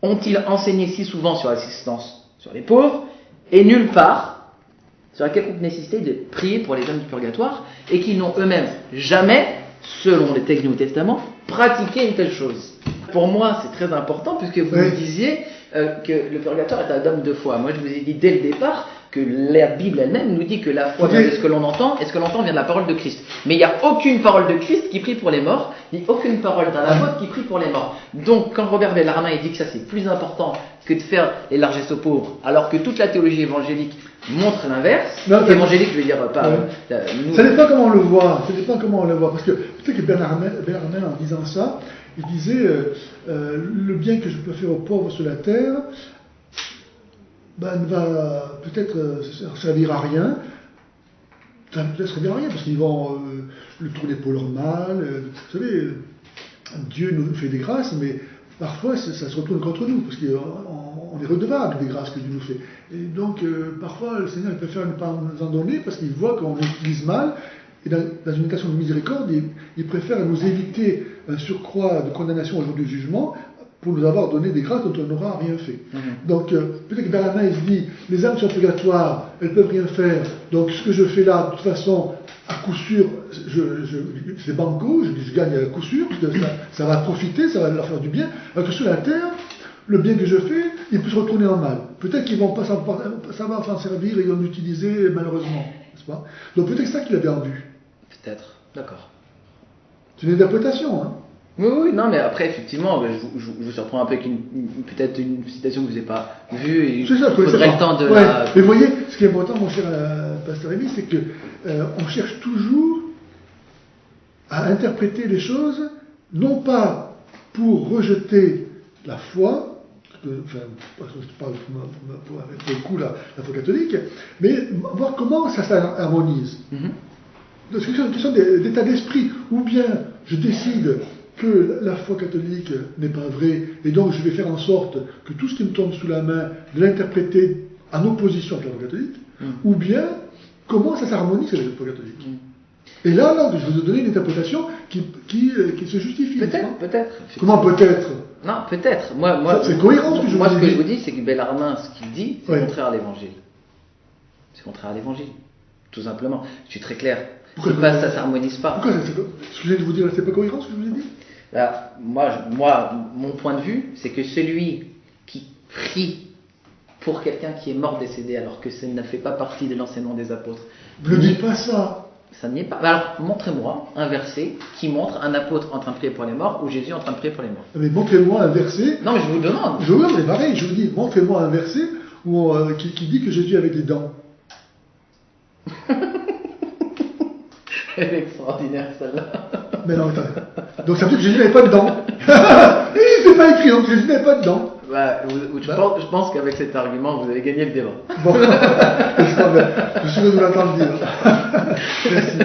ont-ils enseigné si souvent sur l'assistance sur les pauvres et nulle part sur la quelconque nécessité de prier pour les âmes du purgatoire et qu'ils n'ont eux-mêmes jamais, selon les textes du Nouveau Testament, pratiqué une telle chose? Pour moi, c'est très important puisque vous me disiez que le purgatoire est un dogme de foi. Moi, je vous ai dit dès le départ que la Bible elle-même nous dit que la foi vient de ce que l'on entend, et ce que l'on entend vient de la parole de Christ. Mais il n'y a aucune parole de Christ qui prie pour les morts, ni aucune parole d'un apôtre qui prie pour les morts. Donc, quand Robert Bellarmine dit que ça c'est plus important que de faire les largesses aux pauvres, alors que toute la théologie évangélique montre l'inverse, évangélique, je veux dire, pas... Ça dépend comment on le voit, parce que peut-être que Bellarmine, en disant ça, il disait le bien que je peux faire aux pauvres sur la terre, ne va peut-être servir à rien. Ça ne peut servir à rien parce qu'ils vont le tourner pour leur mal. Vous savez, Dieu nous fait des grâces, mais parfois ça se retourne contre nous parce qu'on est redevable des grâces que Dieu nous fait. Et donc parfois le Seigneur préfère ne pas nous en donner parce qu'il voit qu'on utilise mal. Et dans une intention de miséricorde, il préfère nous éviter un surcroît de condamnation au jour du jugement pour nous avoir donné des grâces dont on n'aura rien fait. Donc, peut-être que Bellarmine se dit, les âmes sont purgatoires, elles ne peuvent rien faire, donc ce que je fais là, de toute façon, à coup sûr, c'est banco, je gagne à coup sûr, parce que ça va profiter, ça va leur faire du bien, alors que sur la terre, le bien que je fais, il peut se retourner en mal. Peut-être qu'ils ne vont pas savoir s'en servir et en utiliser malheureusement, n'est-ce pas? Donc peut-être que c'est ça qu'il avait en vue. Peut-être, d'accord. C'est une interprétation, hein. Oui, non, mais après, effectivement, je vous surprends un peu avec peut-être une citation que vous n'avez pas vue et il faudrait le temps de la... Mais vous voyez, ce qui est important, mon cher pasteur Rémi, c'est que on cherche toujours à interpréter les choses, non pas pour rejeter la foi, enfin, je parle pour le coup la foi catholique, mais voir comment ça s'harmonise. C'est une question d'état d'esprit, ou bien je décide que la foi catholique n'est pas vraie, et donc je vais faire en sorte que tout ce qui me tombe sous la main, de l'interpréter en opposition avec la foi catholique, ou bien comment ça s'harmonise avec la foi catholique. Et là, je vous ai donné une interprétation qui se justifie. Peut-être. Comment peut-être? Non, peut-être. Moi, c'est cohérent ce que je vous dis. Moi, ce que je vous dis, c'est que Bellarmine, ce qu'il dit, c'est contraire à l'évangile. C'est contraire à l'évangile. Tout simplement. Je suis très clair. Ça ne s'harmonise pas. Pourquoi ce que je viens de vous dire, c'est pas cohérent ce que je vous ai dit? Là, moi, mon point de vue, c'est que celui qui prie pour quelqu'un qui est mort décédé, alors que ça ne fait pas partie de l'enseignement des apôtres. Ne dites pas ça. Ça n'y est pas. Alors, montrez-moi un verset qui montre un apôtre en train de prier pour les morts ou Jésus en train de prier pour les morts. Mais montrez-moi un verset. Non, mais je vous demande. C'est pareil, je vous dis, montrez-moi un verset qui dit que Jésus avait des dents. Elle est extraordinaire celle-là. Mais non, attends. Donc ça veut dire que Jésus n'avait pas de dents. C'est pas écrit, donc Jésus n'avait pas de dents. Je pense qu'avec cet argument, vous avez gagné le débat. Bon, je suis heureux de vous l'entendre dire. Merci.